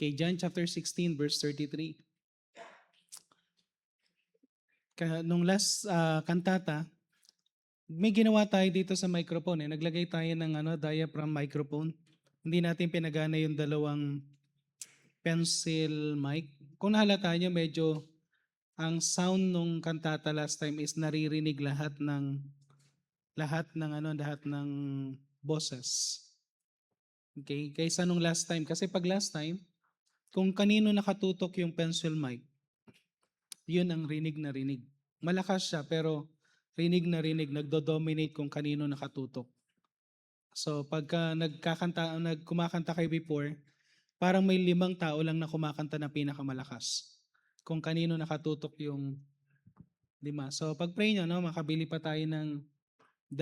Okay, John chapter 16 verse 33. Nung last kantata, may ginawa tayo dito sa microphone. Naglagay tayo ng diaphragm microphone. Hindi natin pinagana yung dalawang pencil mic. Kung nahalata nyo, medyo ang sound nung kantata last time is naririnig lahat ng boses. Okay, kaysa nung last time. Kasi pag last time, kung kanino nakatutok yung pencil mic, yun ang rinig na rinig. Malakas siya pero rinig na rinig, nagdo-dominate kung kanino nakatutok. So pagka kumakanta kayo before, parang may 5 tao lang na kumakanta na pinakamalakas. Kung kanino nakatutok yung 5. So pag-pray nyo, makabili pa tayo ng 2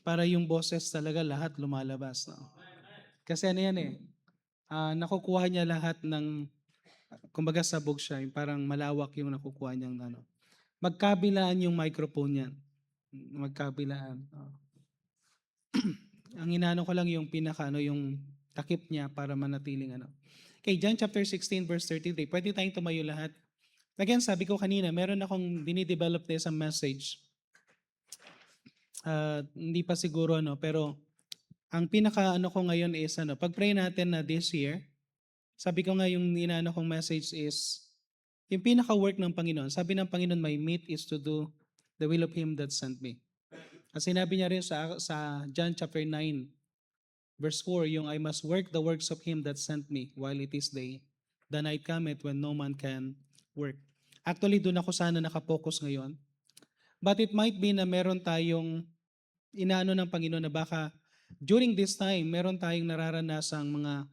para yung boses talaga lahat lumalabas. No? Kasi nakukuha niya lahat ng, kumbaga sabog siya, yung parang malawak yung nakukuha niyang Magkabilaan yung microphone niyan. Magkabilaan. Ang inano ko lang yung yung takip niya para manatiling Okay, John chapter 16 verse 33. Pwede tayong tumayo lahat. Again, sabi ko kanina, meron akong dinidevelop na isang message. Hindi pa siguro pero ang pinaka ko ngayon is pag-pray natin na this year, sabi ko nga yung inano kong message is yung pinaka-work ng Panginoon. Sabi ng Panginoon, my meat is to do the will of Him that sent me. At sinabi niya rin sa John chapter 9, verse 4, yung I must work the works of Him that sent me while it is day. The night cometh when no man can work. Actually, doon ako sana nakapokus ngayon. But it might be na meron tayong inaano ng Panginoon na baka during this time, meron tayong nararanasang mga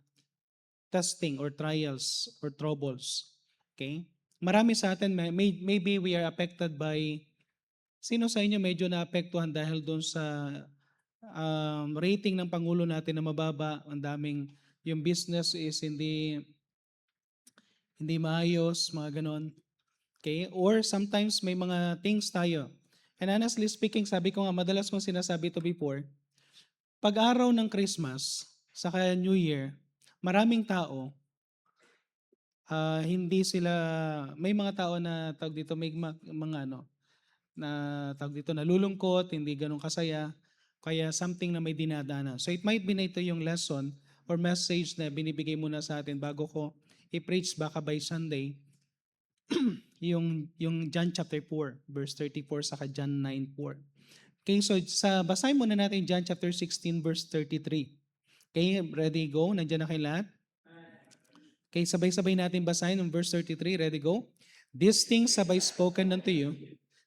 testing or trials or troubles. Okay? Marami sa atin, maybe we are affected by, sino sa inyo medyo naapektuhan dahil doon sa rating ng Pangulo natin na mababa, ang daming, yung business is hindi maayos, mga ganon. Okay? Or sometimes may mga things tayo. And honestly speaking, sabi ko nga, madalas kong sinasabi to before, pag araw ng Christmas, saka New Year, maraming tao, hindi sila, may mga tao na tawag dito, may mga na tawag dito, nalulungkot, hindi ganun kasaya, kaya something na may dinadaanan. So it might be na ito yung lesson or message na binibigay muna sa atin bago ko i-preach baka by Sunday, yung John chapter 4, verse 34 saka John 9:4. Okay, so basahin muna natin John chapter 16, verse 33. Okay, ready, go? Nandiyan na kayo lahat? Okay, sabay-sabay natin basahin ng verse 33. Ready, go? These things have I spoken unto you,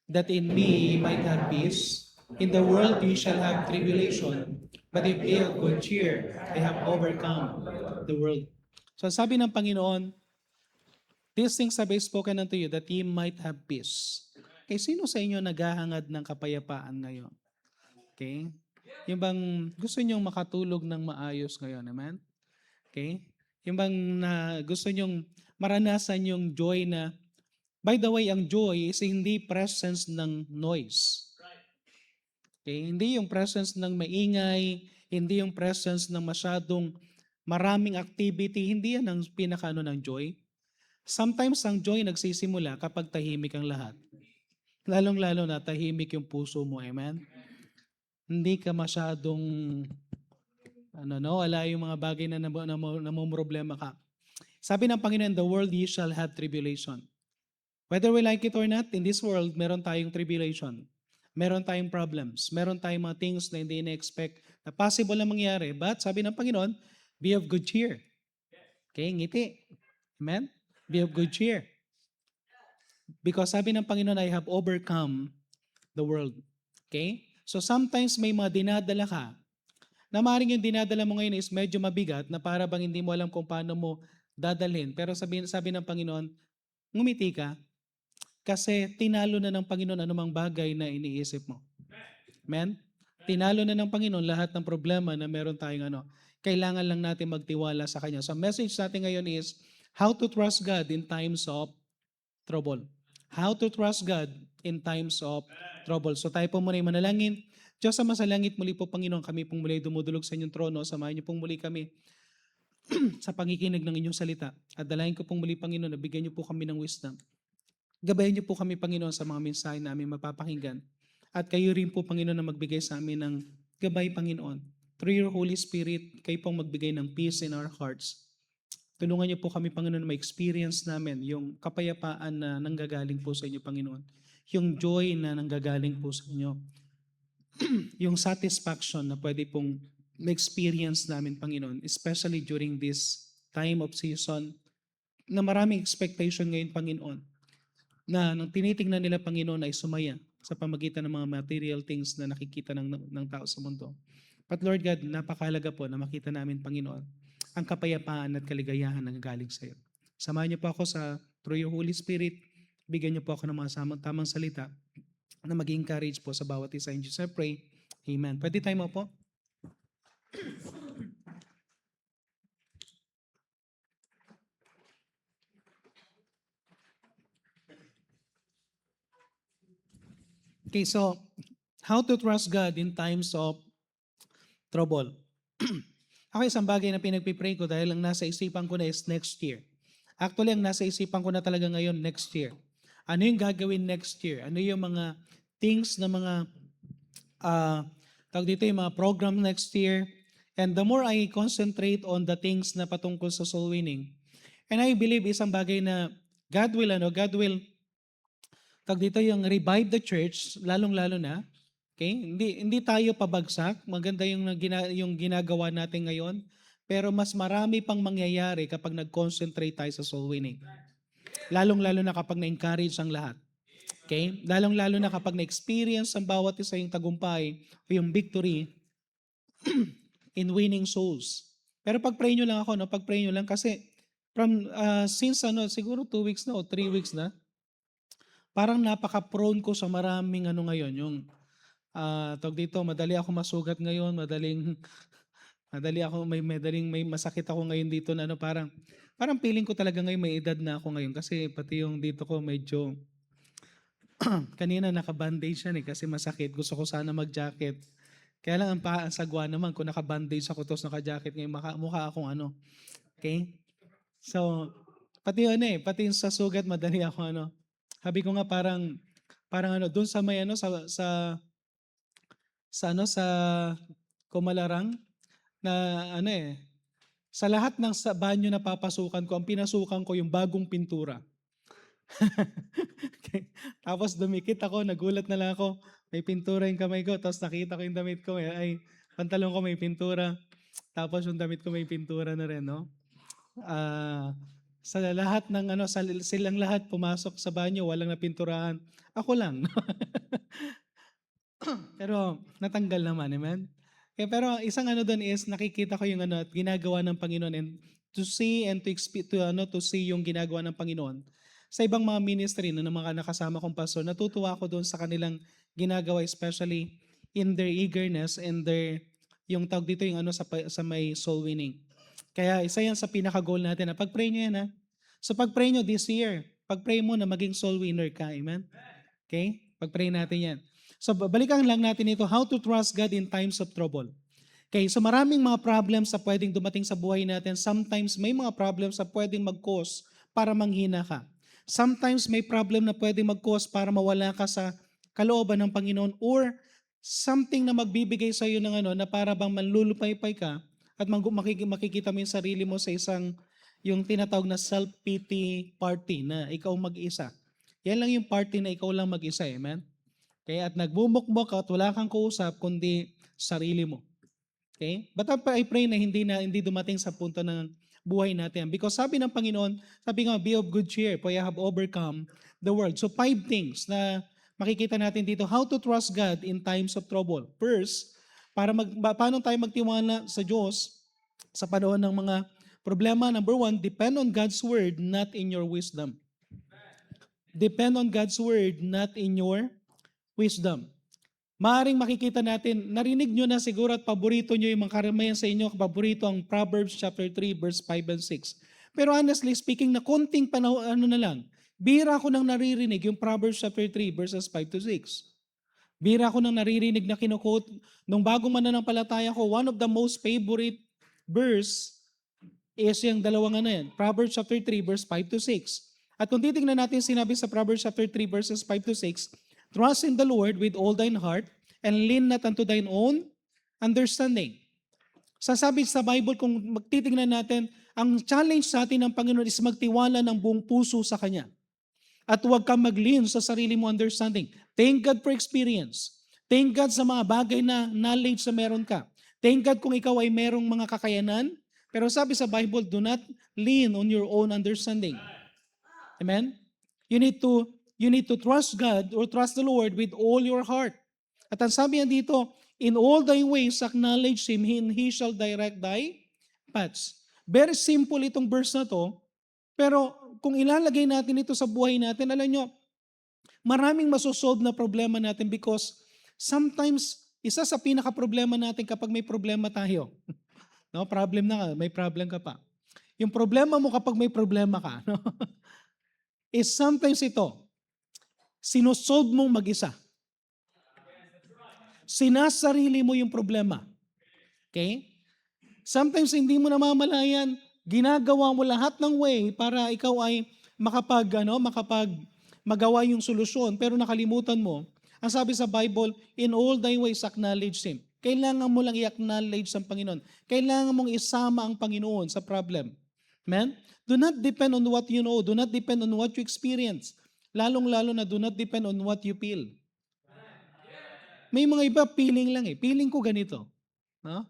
that in me ye might have peace. In the world ye shall have tribulation, but if be of good cheer, I have overcome the world. So sabi ng Panginoon, these things have I spoken unto you, that ye might have peace. Okay, sino sa inyo naghahangad ng kapayapaan ngayon? Okay? Yung bang gusto nyong makatulog ng maayos ngayon, amen? Okay? Yung bang gusto nyong maranasan yung joy na, by the way, ang joy is hindi presence ng noise. Okay? Hindi yung presence ng maingay, hindi yung presence ng masyadong maraming activity, hindi yan ang pinakaano ng joy. Sometimes ang joy nagsisimula kapag tahimik ang lahat. Lalong-lalo na tahimik yung puso mo, amen? Hindi ka masyadong wala yung mga bagay na namumroblema ka. Sabi ng Panginoon, the world ye shall have tribulation. Whether we like it or not, in this world, meron tayong tribulation. Meron tayong problems. Meron tayong mga things na hindi na-expect na possible na mangyari. But sabi ng Panginoon, be of good cheer. Okay, ngiti. Amen? Be of good cheer. Because sabi ng Panginoon, I have overcome the world. Okay? So sometimes may mga dinadala ka na maaaring yung dinadala mo ngayon is medyo mabigat na para bang hindi mo alam kung paano mo dadalhin. Pero sabi ng Panginoon, ngumiti ka kasi tinalo na ng Panginoon anumang bagay na iniisip mo. Amen? Tinalo na ng Panginoon lahat ng problema na meron tayong kailangan lang natin magtiwala sa Kanya. So message natin ngayon is how to trust God in times of trouble. How to trust God in times of trouble. So tayo po muna yung manalangin. Diyos sa masalangit, muli po Panginoon, kami pong muli dumudulog sa inyong trono. Samahan niyo pong muli kami sa pangikinig ng inyong salita. At dalayan ko pong muli, Panginoon, na bigyan niyo po kami ng wisdom. Gabayan niyo po kami, Panginoon, sa mga mensahe na aming mapapakinggan. At kayo rin po, Panginoon, na magbigay sa amin ng gabay, Panginoon. Through your Holy Spirit, kayo pong magbigay ng peace in our hearts. Tulungan niyo po kami, Panginoon, na ma-experience namin yung kapayapaan na nanggagaling po sa inyo, Panginoon. Yung joy na nanggagaling po sa inyo. Yung satisfaction na pwede pong ma-experience namin, Panginoon, especially during this time of season na maraming expectation ngayon, Panginoon, na nang tinitingnan nila, Panginoon, ay sumaya sa pamagitan ng mga material things na nakikita ng tao sa mundo. But Lord God, napakahalaga po na makita namin, Panginoon, ang kapayapaan at kaligayahan na galing sa iyo. Samahan niyo po ako through your Holy Spirit. Bigyan niyo po ako ng mga tamang salita na mag-encourage po sa bawat isa. In Jesus I pray. Amen. Pwede tayo mo po? Okay, so how to trust God in times of trouble. Ako isang bagay na pinagpipray ko dahil ang nasa isipan ko na is next year. Actually, ang nasa isipan ko na talaga ngayon next year. Ano yung gagawin next year? Ano yung mga things na mga tawag dito yung mga program next year? And the more I concentrate on the things na patungkol sa soul winning, and I believe isang bagay na God will tawag dito yung revive the church, lalong-lalo na. Okay? Hindi tayo pabagsak. Maganda yung ginagawa natin ngayon. Pero mas marami pang mangyayari kapag nag-concentrate tayo sa soul winning. Lalong-lalo na kapag na-encourage ang lahat. Okay? Lalong-lalo na kapag na-experience ang bawat isa yung tagumpay o yung victory in winning souls. Pero pag-pray nyo lang ako, no? Pag-pray nyo lang kasi since siguro 2 weeks na o 3 weeks na, parang napaka-prone ko sa maraming ngayon, yung tawag dito, madali ako masugat ngayon, madaling may masakit ako ngayon dito na parang feeling ko talaga ngayon may edad na ako ngayon kasi pati yung dito ko medyo kanina naka-bandage yan kasi masakit. Gusto ko sana mag-jacket. Kaya lang ang sagwa naman kung naka-bandage ako tapos naka-jacket ngayon, mukha akong Okay? So, pati pati yung sa sugat madali ako Sabi ko nga parang doon sa may sa Kumalarang na sa lahat ng sa banyo na papasukan ko, ang pinasukan ko yung bagong pintura. Okay. Tapos dumikit ako, nagulat na lang ako, may pintura yung kamay ko, tapos nakita ko yung damit ko, ay pantalon ko may pintura, tapos yung damit ko may pintura na rin, no? Sa lahat ng silang lahat pumasok sa banyo, walang napinturahan. Ako lang. Pero natanggal naman, amen? Okay, pero isang doon is nakikita ko yung at ginagawa ng Panginoon and to see and to see yung ginagawa ng Panginoon sa ibang mga ministry ng mga nakasama kong pastor. Natutuwa ako doon sa kanilang ginagawa, especially in their eagerness and yung tawag dito yung sa may soul winning. Kaya isa yan sa pinaka-goal natin na pag-pray nyo yan. So pag-pray nyo this year, pag-pray mo na maging soul winner ka, amen? Okay? Pag-pray natin yan. So balikan lang natin ito, how to trust God in times of trouble. Okay, so maraming mga problems na pwedeng dumating sa buhay natin. Sometimes may mga problems na pwedeng mag-cause para manghina ka. Sometimes may problem na pwedeng mag-cause para mawala ka sa kalooban ng Panginoon or something na magbibigay sa iyo ng na para bang manlulupaypay ka at makikita mo yung sarili mo sa isang yung tinatawag na self-pity party na ikaw mag-isa. Yan lang yung party na ikaw lang mag-isa, amen? Kaya at nagbumukmok at wala kang kausap kundi sarili mo. Okay? But I pray na hindi dumating sa punto ng buhay natin. Because sabi ng Panginoon, sabi nga, be of good cheer, for I have overcome the world. So 5 things na makikita natin dito, how to trust God in times of trouble. First, paano tayo magtiwala sa Diyos sa panahon ng mga problema. Number 1, depend on God's word, not in your wisdom. Depend on God's word, not in your wisdom. Maaring makikita natin, narinig nyo na siguro at paborito nyo yung mga karamihan sa inyo, paborito ang Proverbs chapter 3, verse 5 and 6. Pero honestly speaking, na konting panahon, na lang, bihira ko nang naririnig yung Proverbs chapter 3, verses 5 to 6. Bihira ko nang naririnig na kinukot, nung bagong mananampalataya ko, one of the most favorite verse is yung dalawang ano yan, Proverbs chapter 3 verse 5 to 6. At kung titingnan natin sinabi sa Proverbs chapter 3 verses 5 to 6, trust in the Lord with all thine heart and lean not unto thine own understanding. Sasabi sa Bible, kung magtitingnan natin, ang challenge sa atin ng Panginoon is magtiwala ng buong puso sa Kanya. At huwag kang mag-lean sa sarili mo understanding. Thank God for experience. Thank God sa mga bagay na knowledge na meron ka. Thank God kung ikaw ay merong mga kakayanan. Pero sabi sa Bible, do not lean on your own understanding. Amen? You need to trust God or trust the Lord with all your heart. At ang sabi niya dito, in all thy ways acknowledge Him, and He shall direct thy paths. Very simple itong verse na to, pero kung ilalagay natin ito sa buhay natin, alam nyo, maraming masosolve na problema natin because sometimes, isa sa pinaka-problema natin kapag may problema tayo, no, problem na ka, may problem ka pa. Yung problema mo kapag may problema ka, no, is sometimes ito, sinusolve mong mag-isa. Sinasarili mo yung problema. Okay? Sometimes hindi mo namamalayan, ginagawa mo lahat ng way para ikaw ay magawa yung solusyon, pero nakalimutan mo. Ang sabi sa Bible, in all thy ways acknowledge Him. Kailangan mo lang i-acknowledge ang Panginoon. Kailangan mong isama ang Panginoon sa problem. Amen? Do not depend on what you know. Do not depend on what you experience. Lalong-lalo na do not depend on what you feel. May mga iba, feeling lang eh. Feeling ko ganito. No?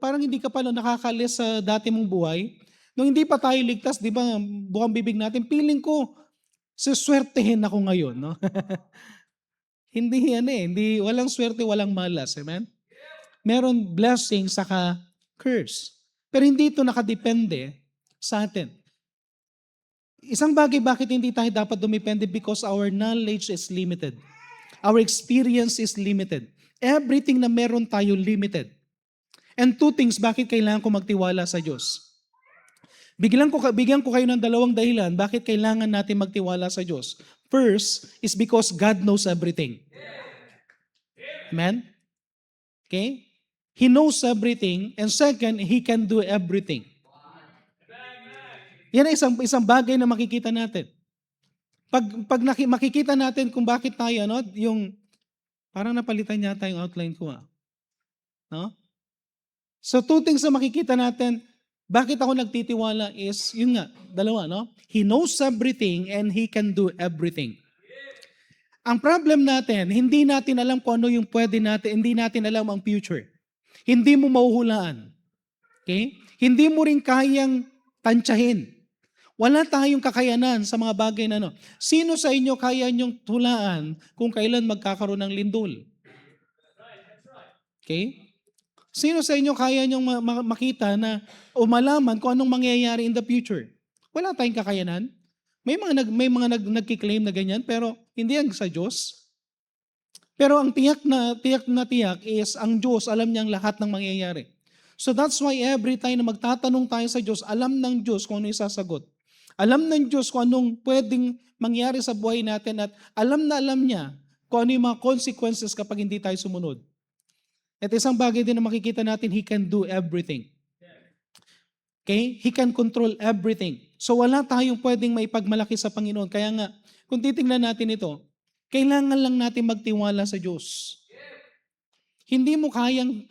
Parang hindi ka pa nakakalis sa dati mong buhay. Nung hindi pa tayo ligtas, di ba, bukang bibig natin, feeling ko, suswertehin ako ngayon. No? Hindi, walang swerte, walang malas. Amen? Meron blessing saka curse. Pero hindi ito nakadepende sa atin. Isang bagay bakit hindi tayo dapat dumepende because our knowledge is limited. Our experience is limited. Everything na meron tayo limited. And two things, bakit kailangan ko magtiwala sa Diyos? Bigyan ko kayo ng dalawang dahilan bakit kailangan natin magtiwala sa Diyos. First is because God knows everything. Amen? Okay? He knows everything. And second, He can do everything. Yan ay isang bagay na makikita natin. Pag makikita natin kung bakit tayo, no, yung, parang napalitan yata yung outline ko. No? So two things na makikita natin, bakit ako nagtitiwala is, yun nga, dalawa, no? He knows everything and He can do everything. Ang problem natin, hindi natin alam kung ano yung pwede natin, hindi natin alam ang future. Hindi mo mahuhulaan. Okay? Hindi mo rin kayang tansyahin. Wala tayong kakayanan sa mga bagay na ano. Sino sa inyo kaya niyong tulaan kung kailan magkakaroon ng lindol? Okay? Sino sa inyo kaya niyong makita na o malaman kung anong mangyayari in the future? Wala tayong kakayanan. May mga nagki-claim na ganyan, pero hindi yan sa Diyos. Pero ang tiyak is ang Diyos, alam niyang lahat ng mangyayari. So that's why every time na magtatanong tayo sa Diyos, alam ng Diyos kung ano isasagot. Alam ng Diyos kung anong pwedeng mangyari sa buhay natin at alam niya kung ano yung mga consequences kapag hindi tayo sumunod. At isang bagay din na makikita natin, He can do everything. Okay? He can control everything. So wala tayong pwedeng maipagmalaki sa Panginoon. Kaya nga, kung titingnan natin ito, kailangan lang natin magtiwala sa Diyos. Hindi mo kayang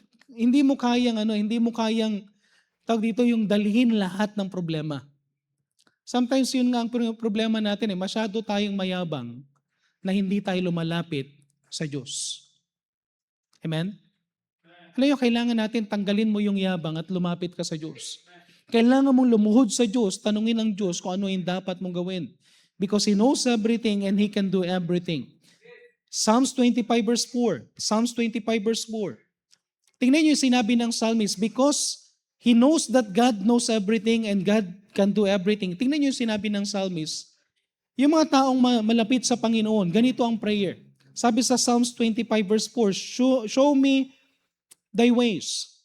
tawag dito yung dalhin lahat ng problema. Sometimes yun nga ang problema natin masyado tayong mayabang na hindi tayo lumalapit sa Diyos. Amen? Alam nyo, kailangan natin tanggalin mo yung yabang at lumapit ka sa Diyos. Kailangan mong lumuhod sa Diyos, tanungin ang Diyos kung ano yung dapat mong gawin. Because He knows everything and He can do everything. Psalms 25 verse 4. Psalms 25 verse 4. Tingnan nyo yung sinabi ng psalmist, because he knows that God knows everything and God can do everything. Tingnan nyo yung sinabi ng psalmist. Yung mga taong malapit sa Panginoon, ganito ang prayer. Sabi sa Psalms 25 verse 4, show me thy ways.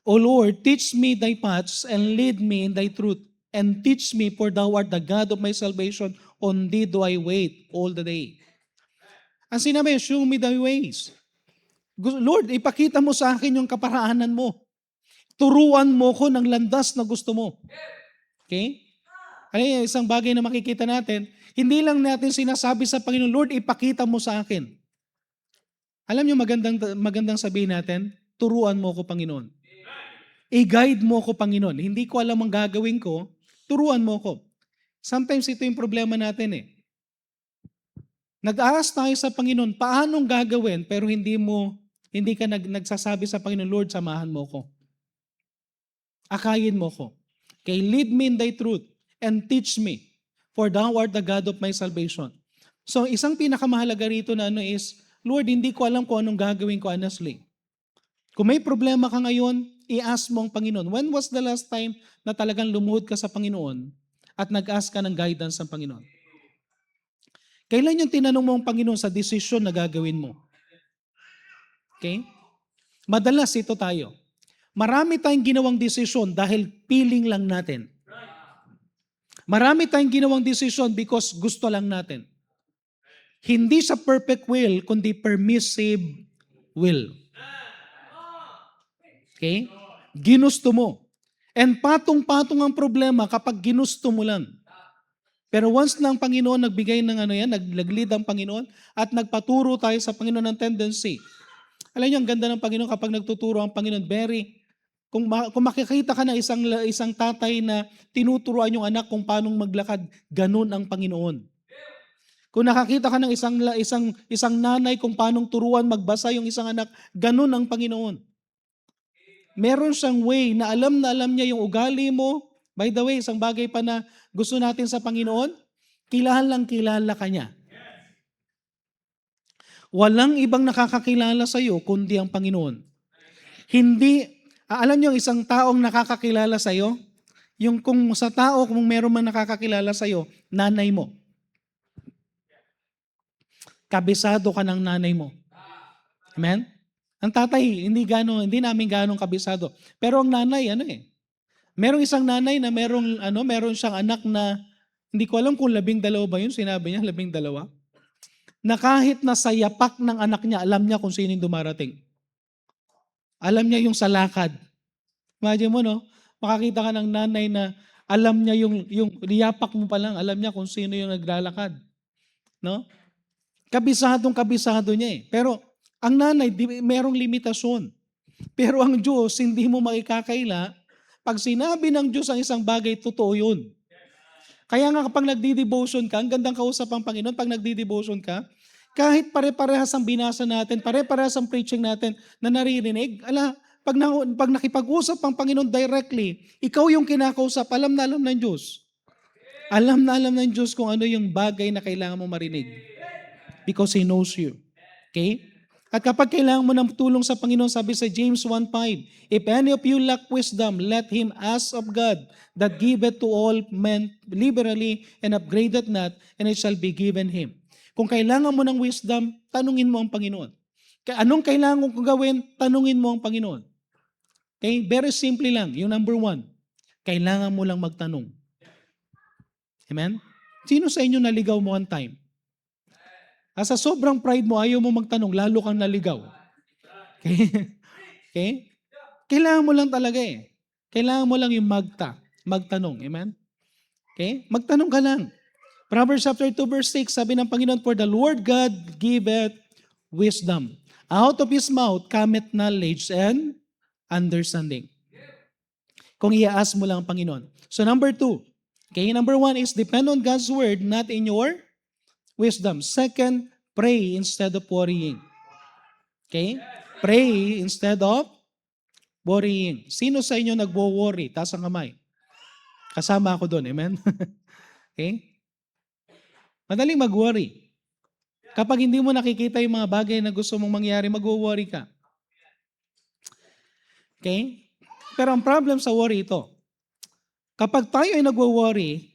O Lord, teach me thy paths and lead me in thy truth. And teach me, for thou art the God of my salvation. On thee do I wait all the day. Ang sinabi, show me thy ways. Lord, ipakita mo sa akin yung kaparaanan mo. Turuan mo ko ng landas na gusto mo. Okay? Ano yung isang bagay na makikita natin, hindi lang natin sinasabi sa Panginoon, Lord, ipakita mo sa akin. Alam niyo, magandang sabihin natin, turuan mo ko, Panginoon. I-guide mo ko, Panginoon. Hindi ko alam ang gagawin ko, turuan mo ko. Sometimes ito yung problema natin eh. Nag-aas tayo sa Panginoon, paanong gagawin, pero hindi ka nagsasabi sa Panginoon, Lord, samahan mo ko. Akayin mo ko. Okay, lead me in thy truth and teach me, for thou art the God of my salvation. So, isang pinakamahalaga rito na is, Lord, hindi ko alam kung anong gagawin ko honestly. Kung may problema ka ngayon, i-ask mo ang Panginoon. When was the last time na talagang lumuhod ka sa Panginoon at nag-ask ka ng guidance ng Panginoon? Kailan yung tinanong mo ang Panginoon sa desisyon na gagawin mo? Okay? Madalas ito tayo. Marami tayong ginawang desisyon dahil feeling lang natin. Marami tayong ginawang desisyon because gusto lang natin. Hindi sa perfect will, kundi permissive will. Okay? Ginusto mo. And patong-patong ang problema kapag ginusto mo lang. Pero once na ang Panginoon nagbigay ng nag-lead ang Panginoon at nagpaturo tayo sa Panginoon ng tendency. Alam niyo, ang ganda ng Panginoon kapag nagtuturo ang Panginoon, kung makikita ka ng isang tatay na tinuturuan yung anak kung paano maglakad, ganun ang Panginoon. Kung nakakita ka ng isang nanay kung paano turuan magbasa yung isang anak, ganun ang Panginoon. Meron siyang way na alam niya yung ugali mo. By the way, isang bagay pa na gusto natin sa Panginoon, kilala ka niya. Walang ibang nakakakilala sa iyo kundi ang Panginoon. Alam niyo, isang taong nakakakilala sa iyo, kung sa tao, kung meron man nakakakilala sa iyo, nanay mo. Kabisado ka ng nanay mo. Amen? Ang tatay, hindi namin ganong kabisado. Pero ang nanay, merong isang nanay na meron siyang anak na, hindi ko alam kung 12 ba yun, sinabi niya, 12. Na kahit nasa yapak ng anak niya, alam niya kung sino yung dumarating. Alam niya yung salakad. Imagine mo, no? Makakita ka ng nanay na alam niya yung yapak mo pa lang, alam niya kung sino yung naglalakad. No? Kabisado niya eh. Pero ang nanay, merong limitasyon. Pero ang Diyos, hindi mo makikakaila. Pag sinabi ng Diyos ang isang bagay, totoo yun. Kaya nga kapag nagdi-devotion ka, ang gandang kausap ang Panginoon, pag nagdi-devotion ka, kahit pare-parehas ang binasa natin, pare-parehas ang preaching natin na naririnig, pag nakipag-usap ang Panginoon directly, ikaw yung kinakausap, alam na alam ng Diyos. Alam na alam ng Diyos kung ano yung bagay na kailangan mo marinig. Because He knows you. Okay? At kapag kailangan mo ng tulong sa Panginoon, sabi sa James 1:5, if any of you lack wisdom, let him ask of God, that giveth to all men liberally and upgradeth not, and it shall be given him. Kung kailangan mo ng wisdom, tanungin mo ang Panginoon. Anong kailangan kong gawin? Tanungin mo ang Panginoon. Okay? Very simple lang. Yung number 1, kailangan mo lang magtanong. Amen? Sino sa inyo naligaw mo one time? Sa sobrang pride mo, ayaw mo magtanong, lalo kang naligaw. Okay? Okay? Kailangan mo lang talaga eh. Kailangan mo lang yung magtanong. Amen? Okay? Magtanong ka lang. Proverbs chapter 2 verse 6, sabi ng Panginoon, for the Lord God giveth wisdom. Out of His mouth cometh knowledge and understanding. Kung i-ask mo lang ang Panginoon. So number 2, okay, number 1 is depend on God's word, not in your wisdom. Second, pray instead of worrying. Okay? Pray instead of worrying. Sino sa inyo nagwo-worry? Taas ang kamay. Kasama ako doon. Amen? Okay? Madaling mag-worry. Kapag hindi mo nakikita yung mga bagay na gusto mong mangyari, mag-worry ka. Okay? Pero ang problem sa worry ito, kapag tayo ay nagwo-worry,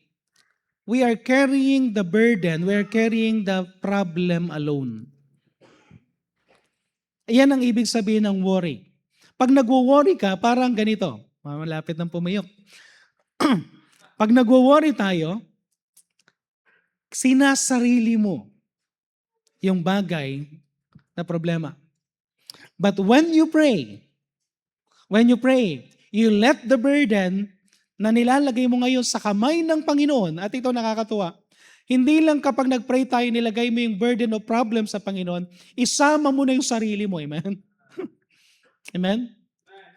we are carrying the burden, we are carrying the problem alone. Ayan ang ibig sabihin ng worry. Pag nagwo-worry ka, parang ganito. Malapit ng pumiyok. Pag nagwo-worry tayo, sinasarili mo yung bagay na problema. But when you pray, You let the burden na nilalagay mo ngayon sa kamay ng Panginoon, at ito nakakatuwa, hindi lang kapag nag-pray tayo, nilagay mo yung burden of problem sa Panginoon, isama mo na yung sarili mo. Amen? Amen?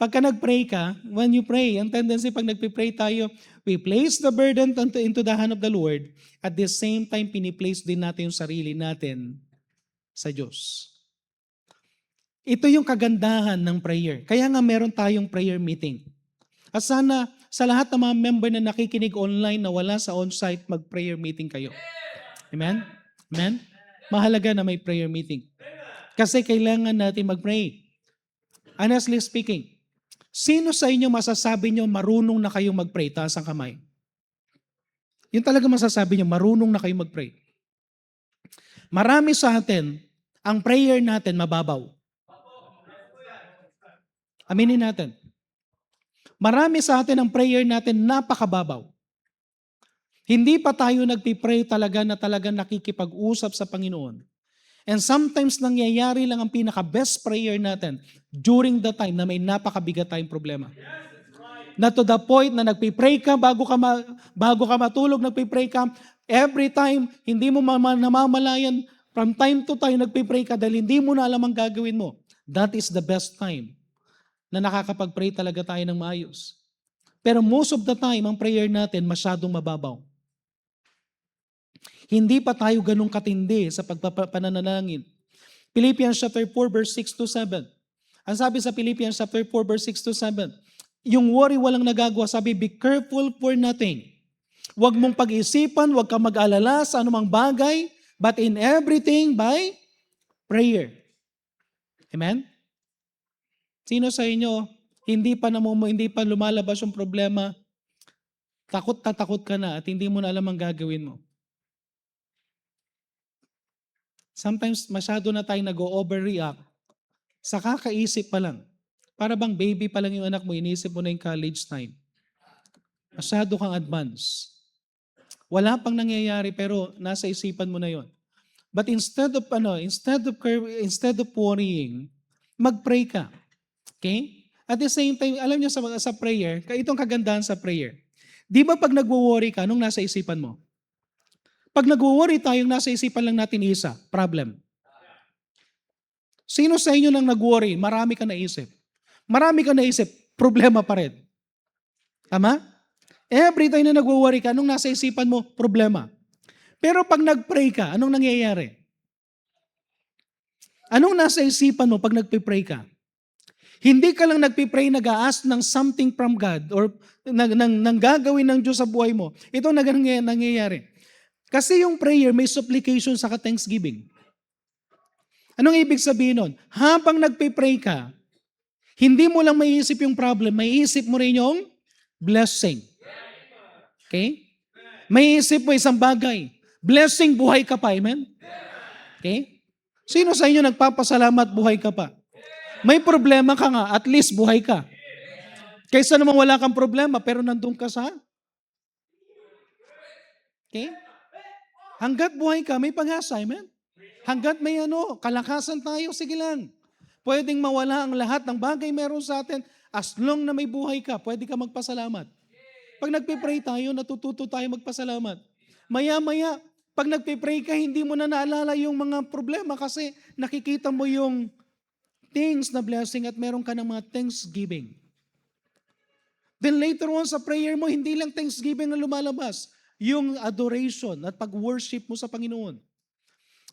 Pagka nag-pray ka, when you pray, ang tendency pag nag-pray tayo, we place the burden into the hand of the Lord, at the same time, piniplace din natin yung sarili natin sa Diyos. Ito yung kagandahan ng prayer. Kaya nga meron tayong prayer meeting. At sana sa lahat ng mga member na nakikinig online na wala sa on-site, mag-prayer meeting kayo. Amen? Amen? Mahalaga na may prayer meeting. Kasi kailangan natin mag-pray. Honestly speaking, sino sa inyo masasabi nyo marunong na kayong mag-pray? Taas ang kamay. Yun talaga masasabi nyo, marunong na kayong mag-pray. Marami sa atin, ang prayer natin mababaw. Aminin natin. Marami sa atin ang prayer natin napakababaw. Hindi pa tayo nagpipray talaga na talagang nakikipag-usap sa Panginoon. And sometimes nangyayari lang ang pinaka-best prayer natin during the time na may napakabigat tayong problema. Na to the point na nagpipray ka bago ka matulog, nagpipray ka, every time, hindi mo namamalayan, from time to time, nagpipray ka dahil hindi mo na alam ang gagawin mo. That is the best time na nakakapag-pray talaga tayo ng maayos. Pero most of the time, ang prayer natin masyadong mababaw. Hindi pa tayo ganun katindi sa pagpapananalangin. Philippians chapter 4 verse 6 to 7. Ang sabi sa Philippians chapter 4 verse 6 to 7, yung worry walang nagagawa. Sabi, be careful for nothing. Huwag mong pag-isipan, huwag kang mag-alala sa anumang bagay, but in everything by prayer. Amen? Sino sa inyo, hindi pa lumalabas yung problema, takot ka na at hindi mo na alam ang gagawin mo? Sometimes masyado na tayo nag-overreact sa kakaisip pa lang. Para bang baby pa lang yung anak mo, inisip mo na yung college time. Masyado kang advance. Wala pang nangyayari pero nasa isipan mo na yon. But instead of worrying, mag-pray ka. Okay? At the same time, alam niyo sa prayer, itong kagandahan sa prayer. Di ba pag nagwo-worry ka, anong nasa isipan mo? Pag nagwo-worry tayo, nasa isipan lang natin isa, problem. Sino sa inyo nang nag-worry? Marami ka naisip. Marami ka naisip, problema pa rin. Tama? Every time na nagwo-worry ka, anong nasa isipan mo? Problema. Pero pag nag-pray ka, anong nangyayari? Anong nasa isipan mo pag nagpipray ka? Hindi ka lang nagpipray, nag-a-ask ng something from God or nang gagawin ng Diyos sa buhay mo. Ito nangyayari. Kasi yung prayer may supplication sa thanksgiving. Anong ibig sabihin nun? Habang nagpipray ka, hindi mo lang maiisip yung problem, maiisip mo rin yung blessing. Okay? Maiisip mo isang bagay. Blessing, buhay ka pa. Amen? Okay? Sino sa inyo nagpapasalamat, buhay ka pa? May problema ka nga, at least buhay ka. Kaysa naman wala kang problema, pero nandun ka sa... Okay? Hanggat buhay ka, may pag-asa, amen? Hanggat may kalakasan tayo, sige lang. Pwedeng mawala ang lahat ng bagay meron sa atin, as long na may buhay ka, pwede ka magpasalamat. Pag nagpipray tayo, natututo tayo magpasalamat. Maya-maya, pag nagpipray ka, hindi mo na naalala yung mga problema kasi nakikita mo yung things na blessing at meron ka ng mga thanksgiving. Then later on sa prayer mo, hindi lang thanksgiving na lumalabas, yung adoration at pag-worship mo sa Panginoon.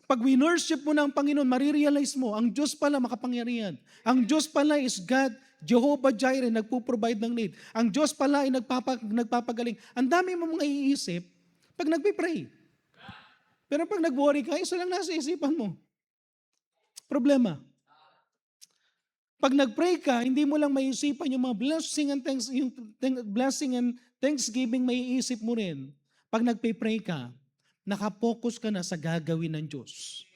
Pag winworship mo ng Panginoon, marirealize mo, ang Diyos pala makapangyarihan. Ang Diyos pala is God, Jehovah Jireh, nagpo-provide ng need. Ang Diyos pala ay nagpapagaling. Ang dami mo mga iisip pag nagpipray. Pero pag nag-worry ka, isa lang nasa isipan mo. Problema. Pag nag-pray ka, hindi mo lang maiisipan yung mga blessing and thanksgiving, maiisip mo rin. Pag nagpipray ka, nakapokus ka na sa gagawin ng Diyos.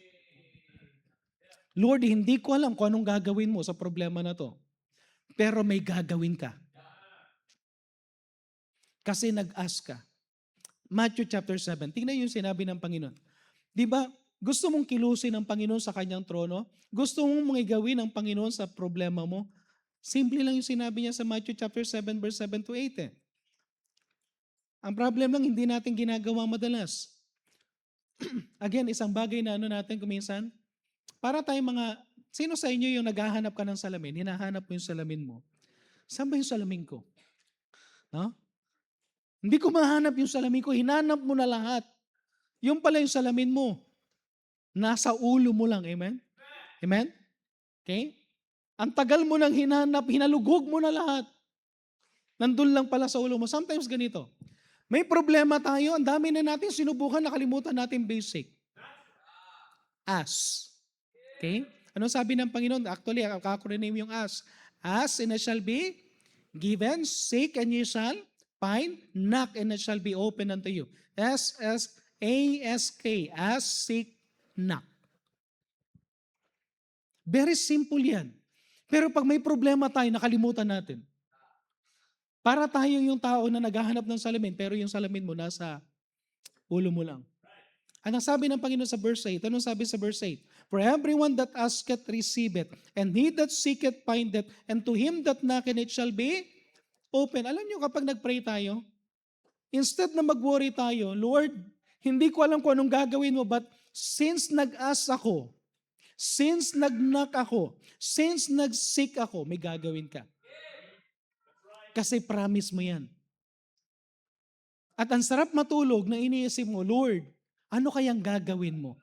Lord, hindi ko alam kung anong gagawin mo sa problema na to. Pero may gagawin ka. Kasi nag-ask ka. Matthew chapter 7. Tingnan yung sinabi ng Panginoon. Di ba, gusto mong kilusin ng Panginoon sa kanyang trono? Gusto mong gawin ng Panginoon sa problema mo? Simple lang yung sinabi niya sa Matthew chapter 7 verse 7 to 8 eh. Ang problem lang, hindi natin ginagawa madalas. Again, isang bagay na ano natin kuminsan, para tayong mga, sino sa inyo yung naghahanap ka ng salamin, hinahanap mo yung salamin mo, saan ba yung salamin ko? No? Hindi ko mahanap yung salamin ko, hinanap mo na lahat. Yung pala yung salamin mo, nasa ulo mo lang, amen? Amen? Okay? Ang tagal mo nang hinanap, hinalugog mo na lahat. Nandun lang pala sa ulo mo. Sometimes ganito, may problema tayo, ang dami na natin sinubukan, nakalimutan natin basic. Ask. Okay? Ano sabi ng Panginoon? Actually, ako-rename yung ask. Ask and it shall be given, seek and you shall find, knock and it shall be open unto you. S-S-A-S-K, ask, seek, knock. Very simple yan. Pero pag may problema tayo, nakalimutan natin. Para tayo yung tao na naghahanap ng salamin, pero yung salamin mo nasa ulo mo lang. Anong sabi ng Panginoon sa verse 8? Anong sabi sa verse 8? For everyone that asketh, receiveth, and he that seeketh, findeth, and to him that knocketh, it shall be open. Alam niyo kapag nag-pray tayo, instead na mag-worry tayo, Lord, hindi ko alam kung anong gagawin mo, but since nag-ask ako, since nag-knock ako, since nag-seek ako, may gagawin ka. Kasi promise mo yan. At ang sarap matulog na iniisip mo, Lord, ano kayang gagawin mo?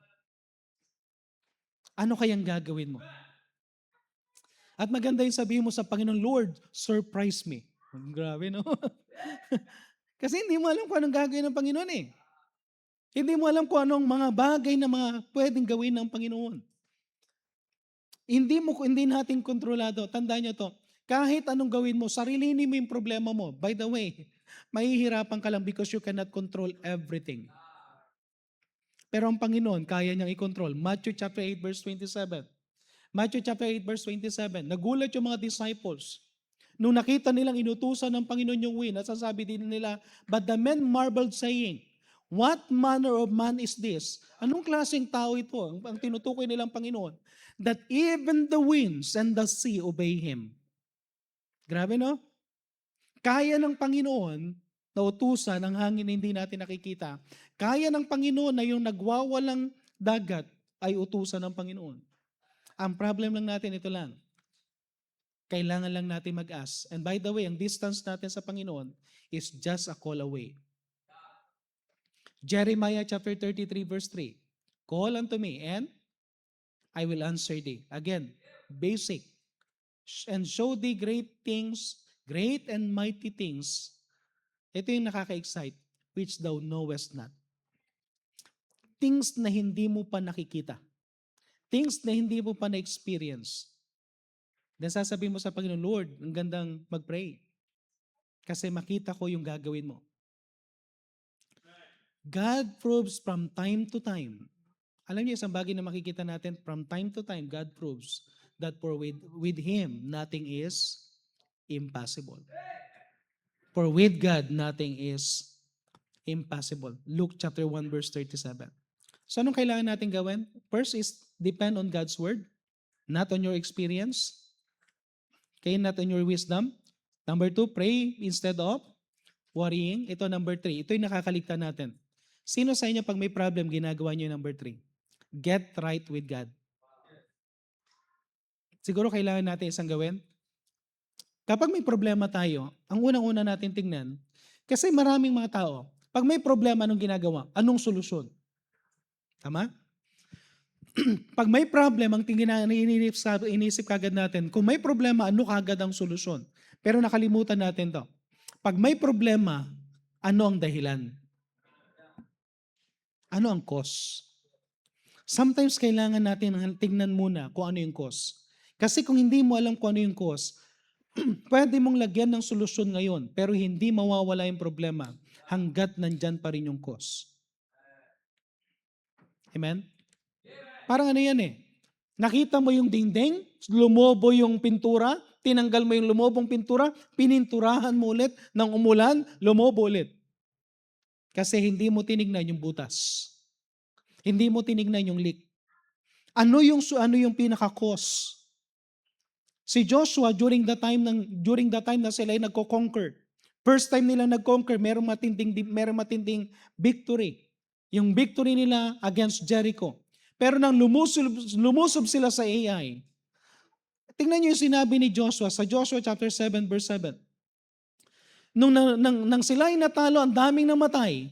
Ano kayang gagawin mo? At maganda yung sabihin mo sa Panginoon, Lord, surprise me. Grabe, no? Kasi hindi mo alam kung anong gagawin ng Panginoon eh. Hindi mo alam kung anong mga bagay na mga pwedeng gawin ng Panginoon. Hindi natin kontrolado. Tandaan nyo to, kahit anong gawin mo, sarilinin mo yung problema mo. By the way, mahihirapan ka lang because you cannot control everything. Pero ang Panginoon, kaya niyang i-control. Matthew chapter 8 verse 27. Matthew chapter 8 verse 27. Nagulat yung mga disciples. Nung nakita nilang inutusan ng Panginoon yung wind, at sasabi din nila, but the men marveled saying, what manner of man is this? Anong klaseng tao ito? Ang tinutukoy nilang Panginoon. That even the winds and the sea obey Him. Grabe no? Kaya ng Panginoon na utusan ang hangin na hindi natin nakikita. Kaya ng Panginoon na yung nagwawalang dagat ay utusan ng Panginoon. Ang problem lang natin ito lang. Kailangan lang natin mag-ask. And by the way, ang distance natin sa Panginoon is just a call away. Jeremiah chapter 33 verse 3. Call unto me and I will answer thee. Again, basic. And show thee great things, great and mighty things. Ito yung nakaka-excite, which thou knowest not. Things na hindi mo pa nakikita. Things na hindi mo pa na-experience. Then sasabihin mo sa Panginoon, Lord, ang gandang mag-pray. Kasi makita ko yung gagawin mo. God proves from time to time. Alam niyo, isang bagay na makikita natin, from time to time, God proves that for with Him, nothing is impossible. For with God, nothing is impossible. Luke chapter 1 verse 37. So anong kailangan natin gawin? First is depend on God's word, not on your experience. Okay, not on your wisdom. Number 2, pray instead of worrying. Ito number 3. Ito yung nakakaligtan natin. Sino sa inyo pag may problem, ginagawa niyo yung number 3? Get right with God. Siguro kailangan natin isang gawin. Kapag may problema tayo, ang unang-una natin tingnan, kasi maraming mga tao, pag may problema, anong ginagawa? Anong solusyon? Tama? Pag may problem, ang inisip kagad natin, kung may problema, ano kagad ang solusyon? Pero nakalimutan natin to. Pag may problema, ano ang dahilan? Ano ang cause? Sometimes kailangan natin tingnan muna kung ano yung cause. Kasi kung hindi mo alam kung ano yung cause, pwede mong lagyan ng solusyon ngayon, pero hindi mawawala yung problema hanggat nandyan pa rin yung cause. Amen? Parang ano yan eh. Nakita mo yung dingding, lumobo yung pintura, tinanggal mo yung lumobong pintura, pininturahan mo ulit, nang umulan, lumobo ulit. Kasi hindi mo tinignan yung butas. Hindi mo tinignan yung leak. Ano yung pinaka-cause? Si Joshua during the time na sila ay nagko-conquer. First time nila nag-conquer, merong matinding victory. Yung victory nila against Jericho. Pero nang lumusob sila sa Ai, tingnan niyo yung sinabi ni Joshua sa Joshua chapter 7 verse 7. Nang sila ay natalo, ang daming namatay.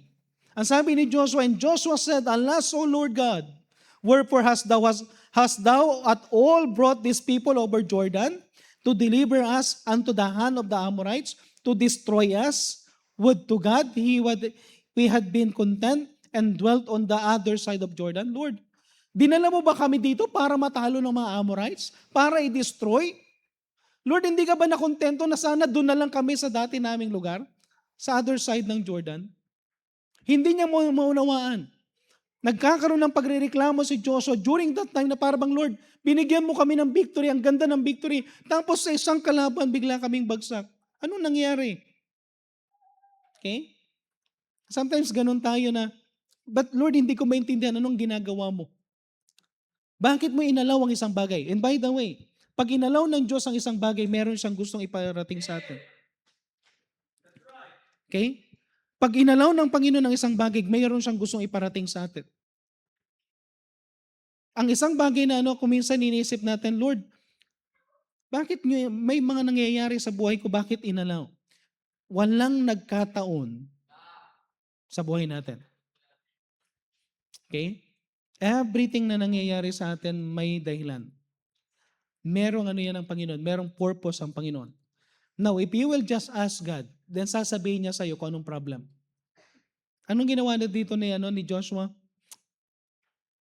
Ang sabi ni Joshua, and Joshua said, Alas, O Lord God, wherefore hast thou at all brought these people over Jordan to deliver us unto the hand of the Amorites, to destroy us? Would to God we had been content and dwelt on the other side of Jordan. Lord, dinala mo ba kami dito para matalo ng mga Amorites? Para i-destroy? Lord, hindi ka ba nakontento na sana doon na lang kami sa dati naming lugar? Sa other side ng Jordan? Hindi niya maunawaan. Nagkakaroon ng pagrereklamo si Joshua during that time na parang, Lord, binigyan mo kami ng victory, ang ganda ng victory. Tapos sa isang kalaban, bigla kaming bagsak. Anong nangyari? Okay? Sometimes ganun tayo na, but Lord, hindi ko maintindihan anong ginagawa mo. Bakit mo inalaw ang isang bagay? And by the way, pag inalaw ng Diyos ang isang bagay, meron siyang gustong iparating sa atin. Okay? Pag inalaw ng Panginoon ang isang bagay, mayroon siyang gustong iparating sa atin. Ang isang bagay na kung minsan iniisip natin, Lord, bakit may mga nangyayari sa buhay ko, bakit inalaw? Walang nagkataon sa buhay natin. Okay? Everything na nangyayari sa atin may dahilan. Merong yan ang Panginoon, merong purpose ang Panginoon. Now, if you will just ask God, then sasabihin niya sa iyo kung anong problem. Anong ginawa na dito ni Joshua?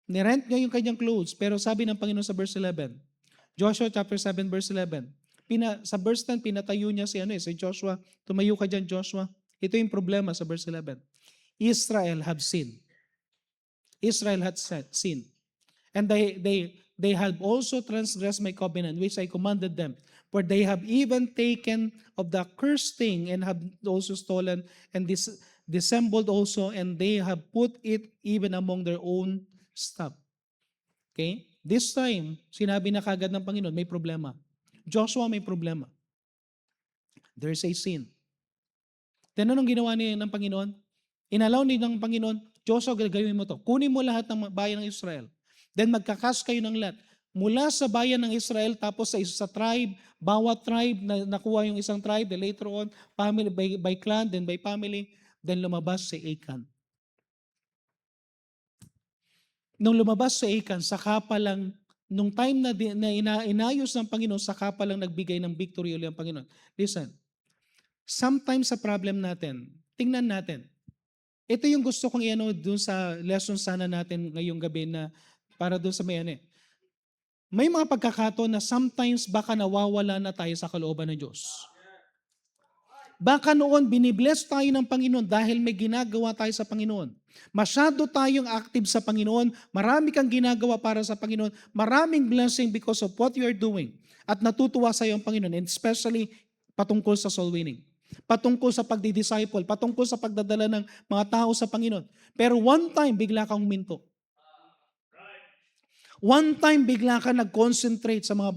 Nirent niya yung kanyang clothes, pero sabi ng Panginoon sa verse 11, Joshua chapter 7 verse 11, sa verse 10, pinatayo niya si Joshua, tumayo ka dyan Joshua. Ito yung problema sa verse 11. Israel have sinned. Israel had sinned. And they have also transgressed my covenant, which I commanded them. For they have even taken of the cursed thing and have also stolen and dissembled also, and they have put it even among their own stuff. Okay? This time, sinabi na kagad ng Panginoon, may problema. Joshua, may problema. There's a sin. Then anong ginawa niya ng Panginoon? Inalaw niya ng Panginoon, Joshua, gagawin mo to. Kunin mo lahat ng bayan ng Israel. Then magkakas kayo ng lahat. Mula sa bayan ng Israel, tapos sa tribe, bawat tribe, na nakuha yung isang tribe, then later on, family by clan, then by family, then lumabas si Achan. Nung lumabas si Achan, saka pa lang, nung time na inayos ng Panginoon, saka pa lang nagbigay ng victory ulit ang Panginoon. Listen, sometimes sa problem natin, tingnan natin. Ito yung gusto kong dun sa lesson sana natin ngayong gabi na para dun sa may mga pagkakataon na sometimes baka nawawala na tayo sa kalooban ng Diyos. Baka noon binibless tayo ng Panginoon dahil may ginagawa tayo sa Panginoon. Masyado tayong active sa Panginoon, marami kang ginagawa para sa Panginoon, maraming blessing because of what you are doing. At natutuwa sa iyo ang Panginoon, and especially patungkol sa soul winning. Patungkol sa pagdi-disciple, patungkol sa pagdadala ng mga tao sa Panginoon. Pero one time, bigla kang huminto. One time, bigla ka nag-concentrate sa mga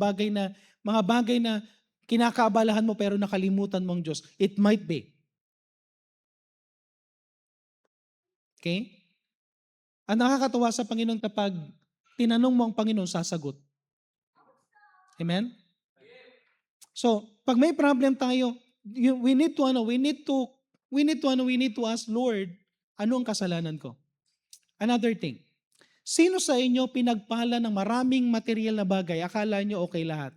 bagay na kinakaabalahan mo pero nakalimutan mo ang Diyos. It might be. Okay? Ang nakakatuwa sa Panginoon kapag tinanong mo ang Panginoon, sasagot. Amen? So, pag may problem tayo, we need to ask, Lord, ano ang kasalanan ko? Another thing, sino sa inyo pinagpala ng maraming material na bagay, akala nyo okay lahat?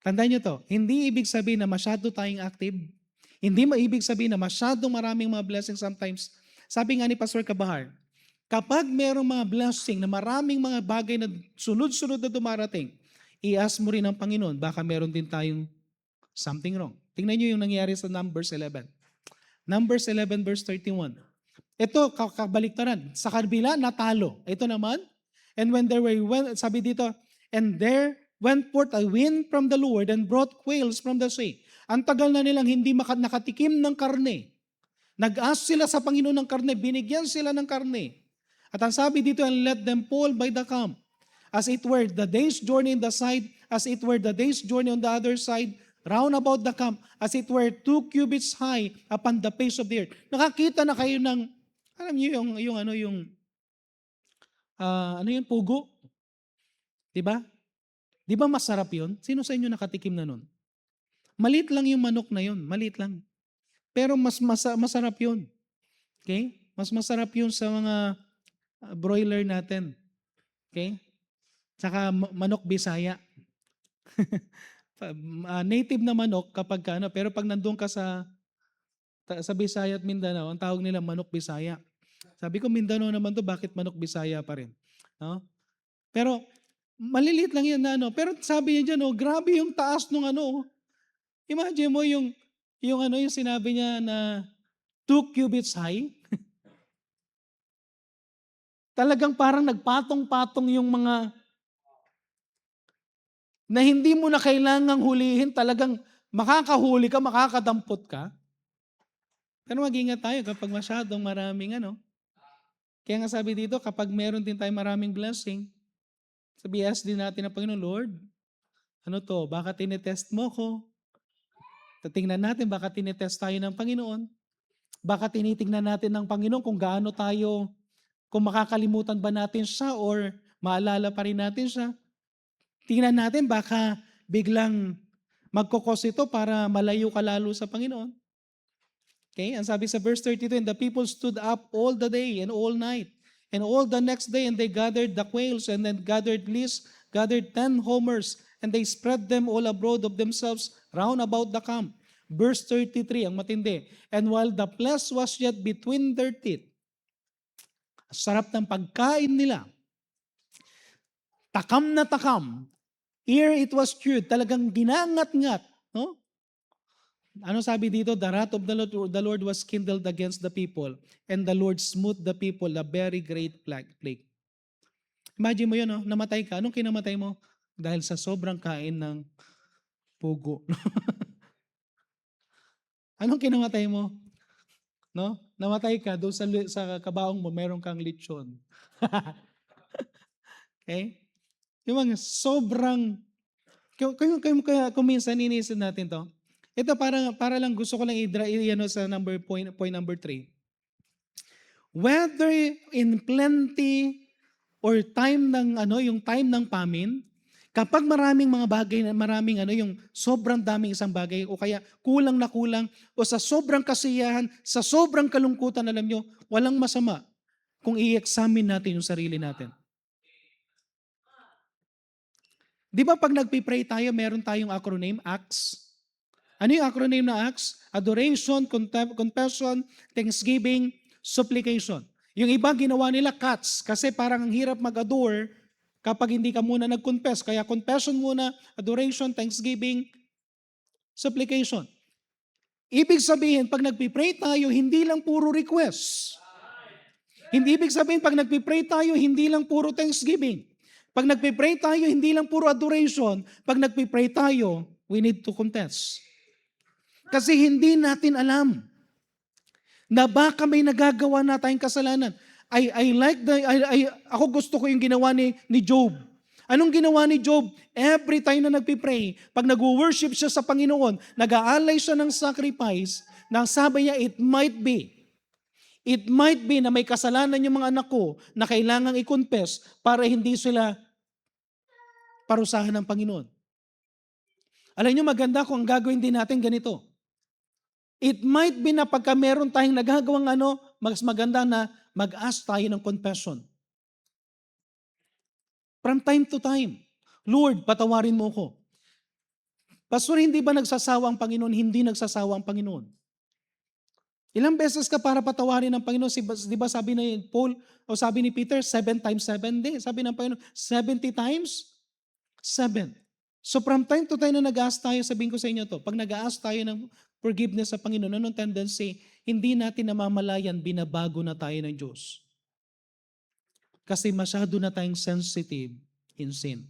Tandaan nyo to, hindi ibig sabihin na masyado tayong active, hindi maibig sabihin na masyadong maraming mga blessings sometimes. Sabi nga ni Pastor Kabahar, kapag mayroong mga blessing na maraming mga bagay na sunod-sunod na dumarating, i-ask mo rin ang Panginoon, baka meron din tayong something wrong. Tingnan nyo yung nangyari sa Numbers 11. Numbers 11 verse 31. Ito, kabaliktaran. Sa kabila, natalo. Ito naman, and when there were, sabi dito, and there went forth a wind from the Lord and brought quails from the sea. Ang tagal na nilang hindi nakatikim ng karne. Nag-ask sila sa Panginoon ng karne, binigyan sila ng karne. At ang sabi dito, and let them fall by the camp, as it were the day's journey in the sight as it were the day's journey on the other side, round about the camp, as it were 2 cubits high upon the face of the earth. Nakakita na kayo ng, alam niyo yung pugo? Di ba? Di ba masarap yun? Sino sa inyo nakatikim na nun? Maliit lang yung manok na yun, maliit lang. Pero masarap yun. Okay? Mas masarap yun sa mga broiler natin. Okay? Tsaka manok Bisaya. Native na manok kapag pero pag nandun ka sa Bisaya at Mindanao, ang tawag nila manok Bisaya. Sabi ko, Mindanao naman to, bakit manok Bisaya pa rin? No? Pero maliliit lang yan na pero sabi niya dyan, grabe yung taas nung Imagine mo yung sinabi niya na 2 cubits high. Talagang parang nagpatong-patong yung mga na hindi mo na kailangang hulihin, talagang makakahuli ka, makakadampot ka. Pero mag-ingat tayo kapag masyadong maraming Kaya nga sabi dito, kapag meron din tayo maraming blessing, sabihin din natin ng Panginoon, Lord, baka tinetest mo ko. Tingnan natin, baka tinetest tayo ng Panginoon. Baka tinitingnan natin ng Panginoon kung gaano tayo, kung makakalimutan ba natin siya or maalala pa rin natin siya. Tingnan natin, baka biglang magkokos ito para malayo ka lalo sa Panginoon. Okay, ang sabi sa verse 32, and the people stood up all the day and all night, and all the next day, and they gathered the quails, and then gathered fleece, gathered 10 homers, and they spread them all abroad of themselves round about the camp. Verse 33, ang matindi, and while the flesh was yet between their teeth, sarap ng pagkain nila, takam na takam, ere it was chewed, talagang ginangat-ngat, no? Ano sabi dito? The wrath of the Lord was kindled against the people, and the Lord smote the people a very great plague. Imagine mo yun, namatay ka. Anong kinamatay mo? Dahil sa sobrang kain ng pugo. Anong kinamatay mo? No? Namatay ka doon sa kabaong mo, meron kang lechon. Okay? Yung mga sobrang, kung minsan iniisip natin to, ito para lang gusto ko lang sa point number 3. Whether in plenty or time ng yung time ng famine, kapag maraming mga bagay, maraming yung sobrang daming isang bagay o kaya kulang na kulang o sa sobrang kasiyahan, sa sobrang kalungkutan, alam nyo, walang masama kung i-examine natin yung sarili natin. Di ba pag nagpipray tayo, meron tayong acronym, ACTS? Ano yung acronym na ACTS? Adoration, Confession, Thanksgiving, Supplication. Yung iba ginawa nila CATS kasi parang ang hirap mag-adore kapag hindi ka muna nag-confess. Kaya confession muna, adoration, thanksgiving, supplication. Ibig sabihin, pag nagpipray tayo, hindi lang puro request. Hindi ibig sabihin, pag nagpipray tayo, hindi lang puro thanksgiving. Pag nagpipray tayo, hindi lang puro adoration. Pag nagpipray tayo, we need to confess. Kasi hindi natin alam na baka may nagagawa na tayong kasalanan. Ako gusto ko yung ginawa ni Job. Anong ginawa ni Job? Every time na nagpipray, pag nag-worship siya sa Panginoon, nag-aalay siya ng sacrifice, na sabi niya, it might be na may kasalanan yung mga anak ko na kailangang i-confess para hindi sila parusahan ng Panginoon. Alam niyo, maganda kung ang gagawin din natin ganito. It might be na pagka meron tayong nagagawang mas maganda na mag-ask tayo ng confession. From time to time, Lord, patawarin mo ko. Pastor, hindi ba nagsasawa ang Panginoon? Hindi nagsasawa ang Panginoon. Ilang beses ka para patawarin ng Panginoon? Di ba sabi ni Paul, o sabi ni Peter, 7 times 7? Di, sabi ng Panginoon, 70 times 7. So from time to time na nag-ask tayo, sabihin ko sa inyo to, pag nag-ask tayo ng forgiveness sa Panginoon, anong tendency? Hindi natin namamalayan, binabago na tayo ng Diyos. Kasi masyado na tayong sensitive in sin.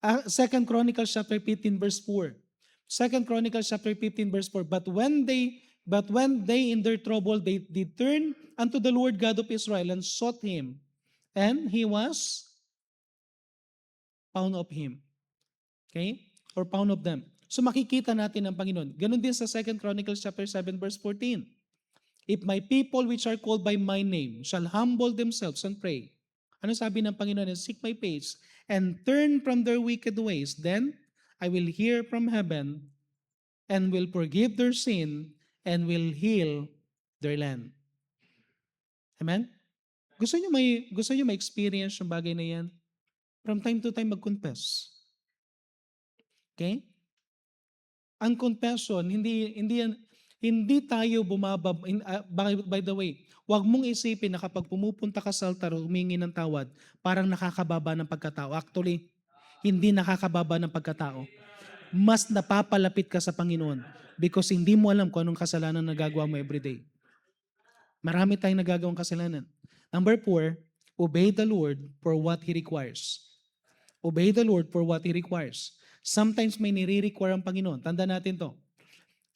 2 Chronicles chapter 15 verse 4. 2 Chronicles chapter 15 verse 4. But when they in their trouble, they did turn unto the Lord God of Israel and sought Him. And He was pound of Him. Okay? Or pound of them. So makikita natin ang Panginoon. Ganon din sa 2 Chronicles chapter 7 verse 14. If my people which are called by my name shall humble themselves and pray. Ano sabi ng Panginoon? And seek my face and turn from their wicked ways. Then I will hear from heaven and will forgive their sin and will heal their land. Amen? Gusto niyo may experience yung bagay na yan? From time to time mag-confess. Okay? Ang confession, hindi tayo bumabab. By the way, huwag mong isipin na kapag pumupunta ka sa altar humingi ng tawad, parang nakakababa ng pagkatao. Actually, hindi nakakababa ng pagkatao. Mas napapalapit ka sa Panginoon because hindi mo alam kung anong kasalanan na nagagawa mo everyday. Marami tayong nagagawang kasalanan. Number 4, obey the Lord for what He requires. Obey the Lord for what He requires. Sometimes may nire-require ang Panginoon. Tanda natin to.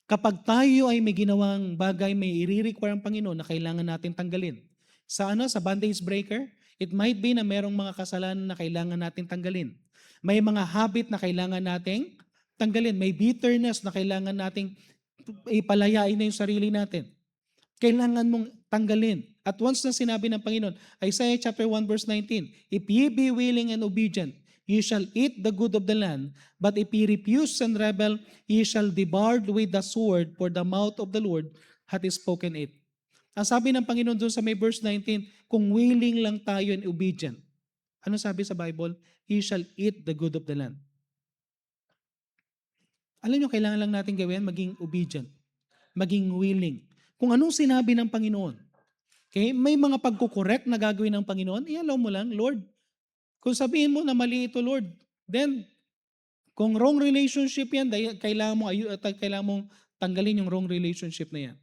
Kapag tayo ay may ginawang bagay, may i-require ang Panginoon na kailangan natin tanggalin. Sa bondage breaker, it might be na merong mga kasalanan na kailangan natin tanggalin. May mga habit na kailangan nating tanggalin. May bitterness na kailangan nating ipalayain na yung sarili natin. Kailangan mong tanggalin. At once na sinabi ng Panginoon, Isaiah chapter 1 verse 19, if ye be willing and obedient, ye shall eat the good of the land, but if ye refuse and rebel, ye shall be devoured with the sword, for the mouth of the Lord hath spoken it. Ang sabi ng Panginoon doon sa may verse 19, kung willing lang tayo and obedient, ano sabi sa Bible? Ye shall eat the good of the land. Alam nyo, kailangan lang natin gawin, maging obedient, maging willing. Kung anong sinabi ng Panginoon. Okay? May mga pagkukorek na gagawin ng Panginoon, i-allow mo lang, Lord. Kung sabihin mo na mali ito, Lord, then, kung wrong relationship yan, kailangan mong tanggalin yung wrong relationship na yan.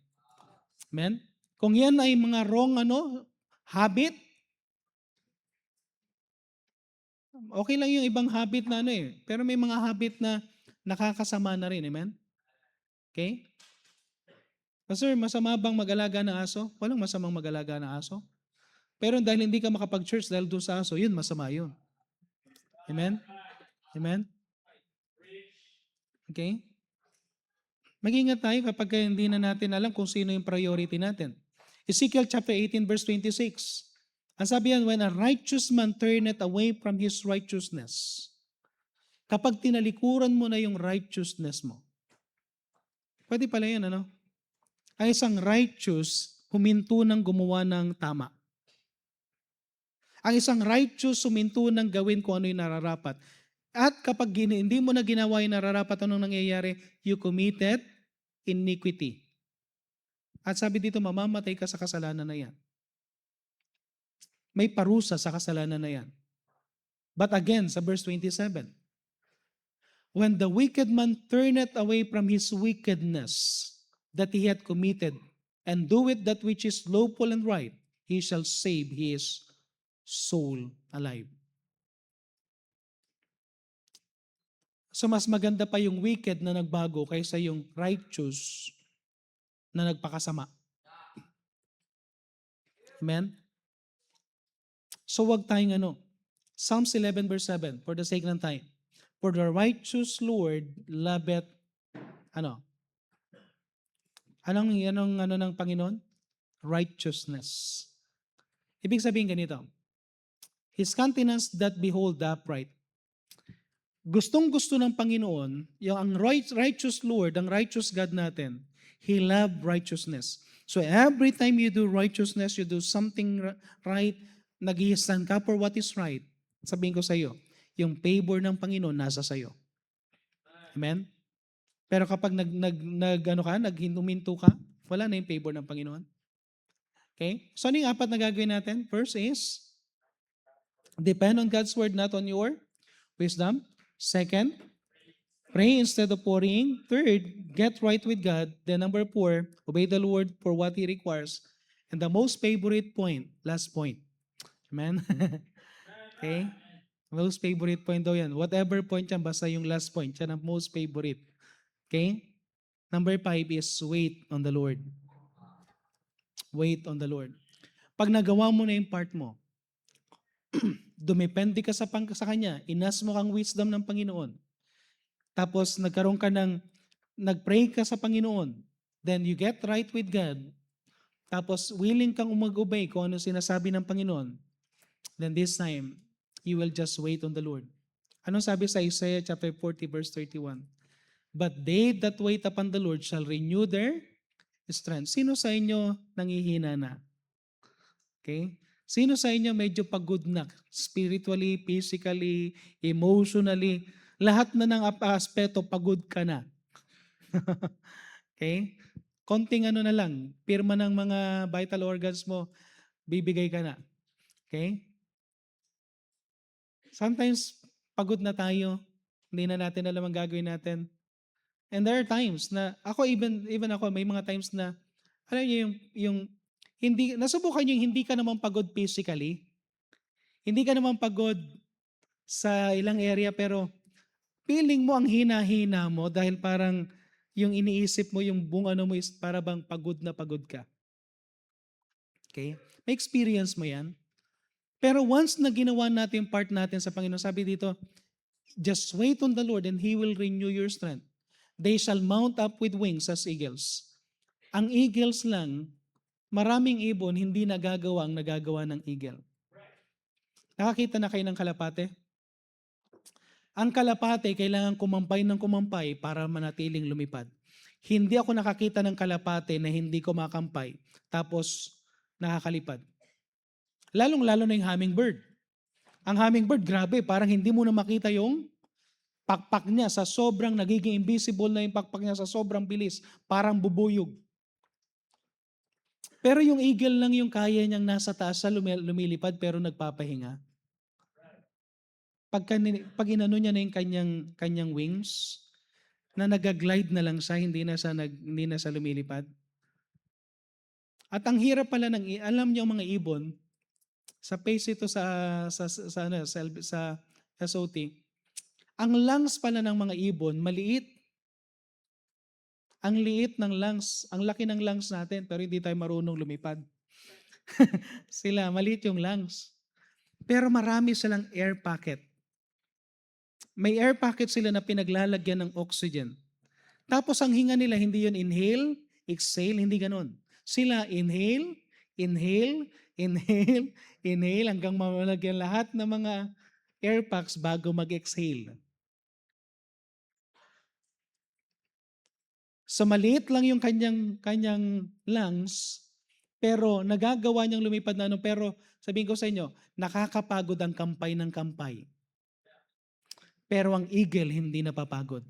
Amen? Kung yan ay mga wrong habit, okay lang yung ibang habit na pero may mga habit na nakakasama na rin. Amen? Okay? Pastor, masama bang mag-alaga ng aso? Walang masamang mag-alaga ng aso. Pero dahil hindi ka makapag-church dahil doon sa aso, yun, masama yun. Amen? Amen? Okay? Mag-ingat tayo kapag hindi na natin alam kung sino yung priority natin. Ezekiel chapter 18 verse 26. Ang sabi yan, when a righteous man turneth away from his righteousness. Kapag tinalikuran mo na yung righteousness mo. Pwede pala yan, Ang isang righteous, huminto ng gumawa ng tama. Ang isang righteous, huminto ng gawin kung ano yung nararapat. At kapag hindi mo na ginawa yung nararapat, anong nangyayari? You committed iniquity. At sabi dito, mamamatay ka sa kasalanan na yan. May parusa sa kasalanan na yan. But again, sa verse 27, when the wicked man turneth away from his wickedness that he had committed, and doeth that which is lawful and right, he shall save his soul alive. So mas maganda pa yung wicked na nagbago kaysa yung righteous na nagpakasama. Amen? So wag tayong Psalms 11 verse 7, for the sake ng time. For the righteous Lord loveth, Anong ng Panginoon? Righteousness. Ibig sabihin ganito, His countenance that behold the upright. Gustong-gusto ng Panginoon, yung ang righteous Lord, ang righteous God natin, He loved righteousness. So every time you do righteousness, you do something right, nag-i-stand ka for what is right, sabihin ko sa iyo, yung favor ng Panginoon nasa sa iyo. Amen? Pero kapag naghinto ka, wala na yung favor ng Panginoon. Okay? So ano yung apat na gagawin natin? First is, depend on God's word, not on your wisdom. Second, pray instead of worrying. Third, get right with God. Then number 4, obey the Lord for what He requires. And the most favorite point, last point. Amen? Okay? Most favorite point daw yan. Whatever point yan, basta yung last point. Yan ang most favorite. Okay? Number 5 is wait on the Lord. Wait on the Lord. Pag nagawa mo na yung part mo, Dumepende ka sa Kanya, inas mo kang wisdom ng Panginoon, tapos nag-pray ka sa Panginoon, then you get right with God, tapos willing kang umag-obey kung ano sinasabi ng Panginoon, then this time, you will just wait on the Lord. Anong sabi sa Isaiah chapter 40 verse 31? But they that wait upon the Lord shall renew their strength. Sino sa inyo nangihina na? Okay? Sino sa inyo medyo pagod na? Spiritually, physically, emotionally, lahat na ng aspeto pagod ka na. Okay? Konting ano na lang, pirma ng mga vital organs mo, bibigay ka na. Okay? Sometimes, pagod na tayo, hindi na natin alam ang gagawin natin. And there are times na, ako even ako, may mga times na, alam niyo yung hindi, nasubukan yung hindi ka naman pagod physically, hindi ka naman pagod sa ilang area, pero feeling mo ang hina-hina mo dahil parang yung iniisip mo, yung buong ano mo is para bang pagod na pagod ka. Okay? May experience mo yan. Pero once na ginawa natin yung part natin sa Panginoon, sabi dito, just wait on the Lord and He will renew your strength. They shall mount up with wings as eagles. Ang eagles lang, maraming ibon hindi nagagawa ang nagagawa ng eagle. Nakakita na kayo ng kalapate? Ang kalapate kailangan kumampay ng kumampay para manatiling lumipad. Hindi ako nakakita ng kalapate na hindi kumakampay tapos nakakalipad. Lalong-lalo na yung hummingbird. Ang hummingbird, grabe, parang hindi mo na makita yung pakpak niya sa sobrang nagiging invisible na yung pakpak niya sa sobrang bilis, parang bubuyog. Pero yung eagle lang yung kaya niyang nasa taas sa lumilipad pero nagpapahinga. Pag inano niya na yung kanyang wings, na nag-glide na lang siya, hindi na sa lumilipad. At ang hirap pala alam niyo mga ibon, sa face ito sa SOT, ang lungs pala ng mga ibon, maliit. Ang liit ng lungs, ang laki ng lungs natin, pero hindi tayo marunong lumipad. Sila, maliit yung lungs. Pero marami silang air pocket. May air pocket sila na pinaglalagyan ng oxygen. Tapos ang hinga nila, hindi yun inhale, exhale, hindi ganun. Sila inhale, inhale, inhale, inhale, hanggang mamalagyan lahat ng mga air packs bago mag-exhale. So maliit lang yung kanyang lungs, pero nagagawa niyang lumipad na ano, pero sabihin ko sa inyo, nakakapagod ang kampay ng kampay. Pero ang eagle hindi napapagod.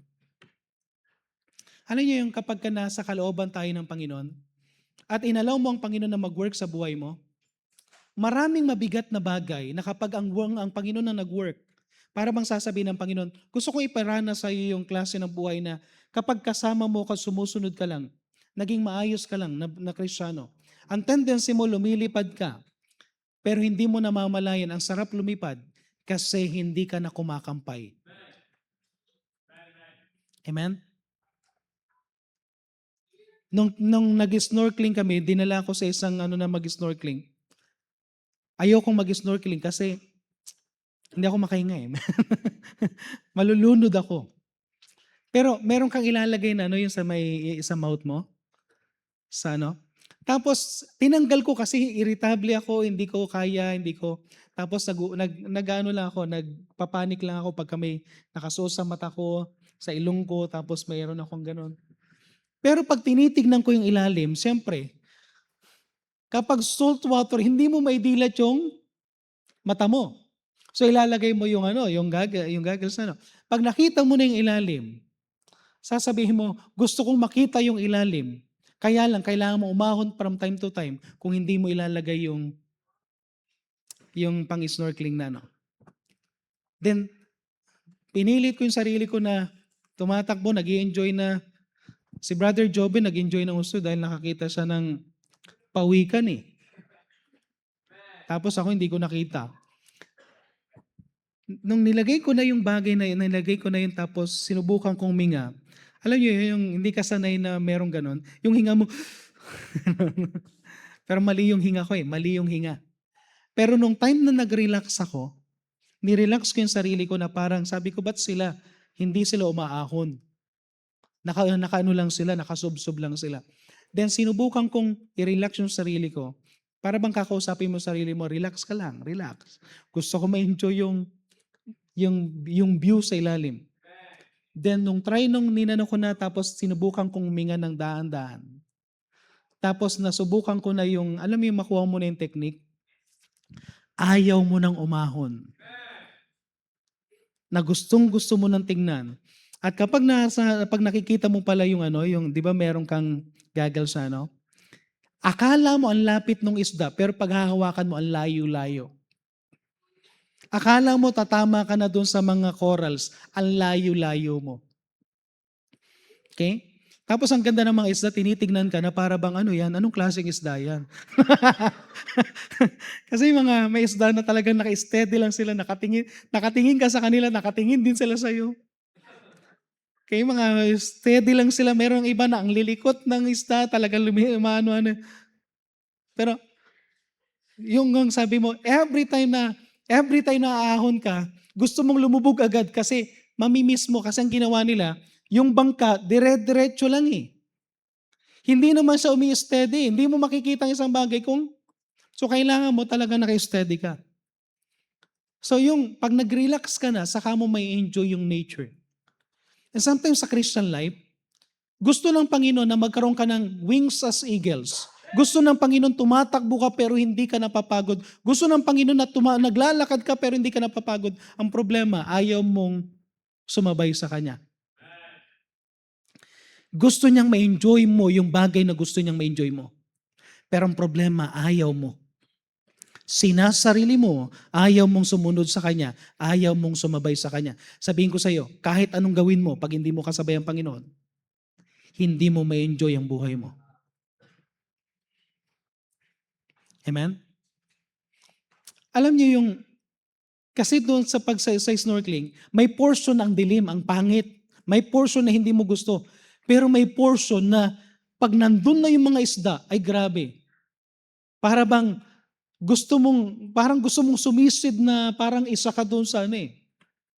Alam niyo yung kapag ka nasa kalooban tayo ng Panginoon, at inalaw mo ang Panginoon na mag-work sa buhay mo, maraming mabigat na bagay na kapag ang Panginoon na nag-work, para bang sasabihin ng Panginoon, gusto kong iparana sa iyo yung klase ng buhay na kapag kasama mo ka, sumusunod ka lang, naging maayos ka lang na Kristiyano. Ang tendency mo, lumilipad ka, pero hindi mo namamalayan, ang sarap lumipad kasi hindi ka na kumakampay. Amen? Nung nag-snorkeling kami, dinala ko sa isang na mag-snorkeling. Ayokong mag-snorkeling kasi hindi ako makahinga eh. Malulunod ako. Pero meron kang ilalagay na yung sa mouth mo. Sa ano. Tapos tinanggal ko kasi irritable ako, hindi ko kaya, tapos nag-ano lang ako, nagpapanik lang ako pagka may nakasuot sa mata ko, sa ilong ko, tapos mayroon akong ganun. Pero pag tinitignan ko yung ilalim, siyempre, kapag salt water, hindi mo maidilat yung mata mo. So ilalagay mo yung goggles ano. Pag nakita mo na yung ilalim, sasabihin mo, gusto kong makita yung ilalim. Kaya lang, kailangan mo umahon from time to time kung hindi mo ilalagay yung pang-snorkeling na ano. Then, pinilit ko yung sarili ko na tumatakbo, nag-i-enjoy na. Si Brother Joben nag-enjoy ng gusto dahil nakakita siya ng pawikan eh. Tapos ako hindi ko nakita. Nung nilagay ko na yung bagay na yun, nilagay ko na yun tapos sinubukan kong minga. Alam niyo yung hindi ka sanay na merong ganon, yung hinga mo, pero mali yung hinga ko eh, mali yung hinga. Pero nung time na nag-relax ako, nirelax ko yung sarili ko na parang sabi ko, ba't sila? Hindi sila umaahon. Nakaano lang sila, nakasubsob lang sila. Then sinubukan kong i-relax yung sarili ko. Para bang kakausapin mo sarili mo, relax ka lang, relax. Gusto ko ma-enjoy yung view sa ilalim. Then nung try nung ninano ko na tapos sinubukan kong huminga ng daan-daan. Tapos nasubukan ko na yung, alam mo yung makuha mo na yung technique? Ayaw mo nang umahon. Na gustong-gusto mo nang tingnan. At pag nakikita mo pala yung yung 'di ba meron kang goggles sa akala mo ang lapit ng isda pero pag hahawakan mo ang layo-layo. Akala mo tatama ka na doon sa mga corals, ang layo-layo mo. Okay? Tapos ang ganda ng mga isda, tinitignan ka na para bang ano yan, anong klaseng isda yan? Kasi may isda na talagang naka-steady lang sila, nakatingin ka sa kanila, nakatingin din sila sa'yo. Kaya mga steady lang sila. Merong iba na ang lilikot ng isda, talagang ano. Pero yung sabi mo, every time na aahon ka, gusto mong lumubog agad kasi mamimiss mo kasi ang ginawa nila, yung bangka, dire-diretso lang eh. Hindi naman siya umi-steady. Hindi mo makikita ang isang bagay so kailangan mo talaga naka-steady ka. So yung pag nag-relax ka na, saka mo may enjoy yung nature. And sometimes sa Christian life, gusto ng Panginoon na magkaroon ka ng wings as eagles. Gusto ng Panginoon tumatakbo ka pero hindi ka napapagod. Gusto ng Panginoon na naglalakad ka pero hindi ka napapagod. Ang problema, ayaw mong sumabay sa Kanya. Gusto niyang ma-enjoy mo yung bagay na gusto niyang ma-enjoy mo. Pero ang problema, ayaw mo. Sinasarili mo, ayaw mong sumunod sa Kanya, ayaw mong sumabay sa Kanya. Sabihin ko sa iyo, kahit anong gawin mo pag hindi mo kasabay ang Panginoon, hindi mo ma-enjoy ang buhay mo. Amen? Alam niyo kasi doon sa snorkeling, may portion ang dilim, ang pangit. May portion na hindi mo gusto. Pero may portion na pag nandun na yung mga isda, ay grabe. Parang gusto mong sumisid na parang isa ka doon sa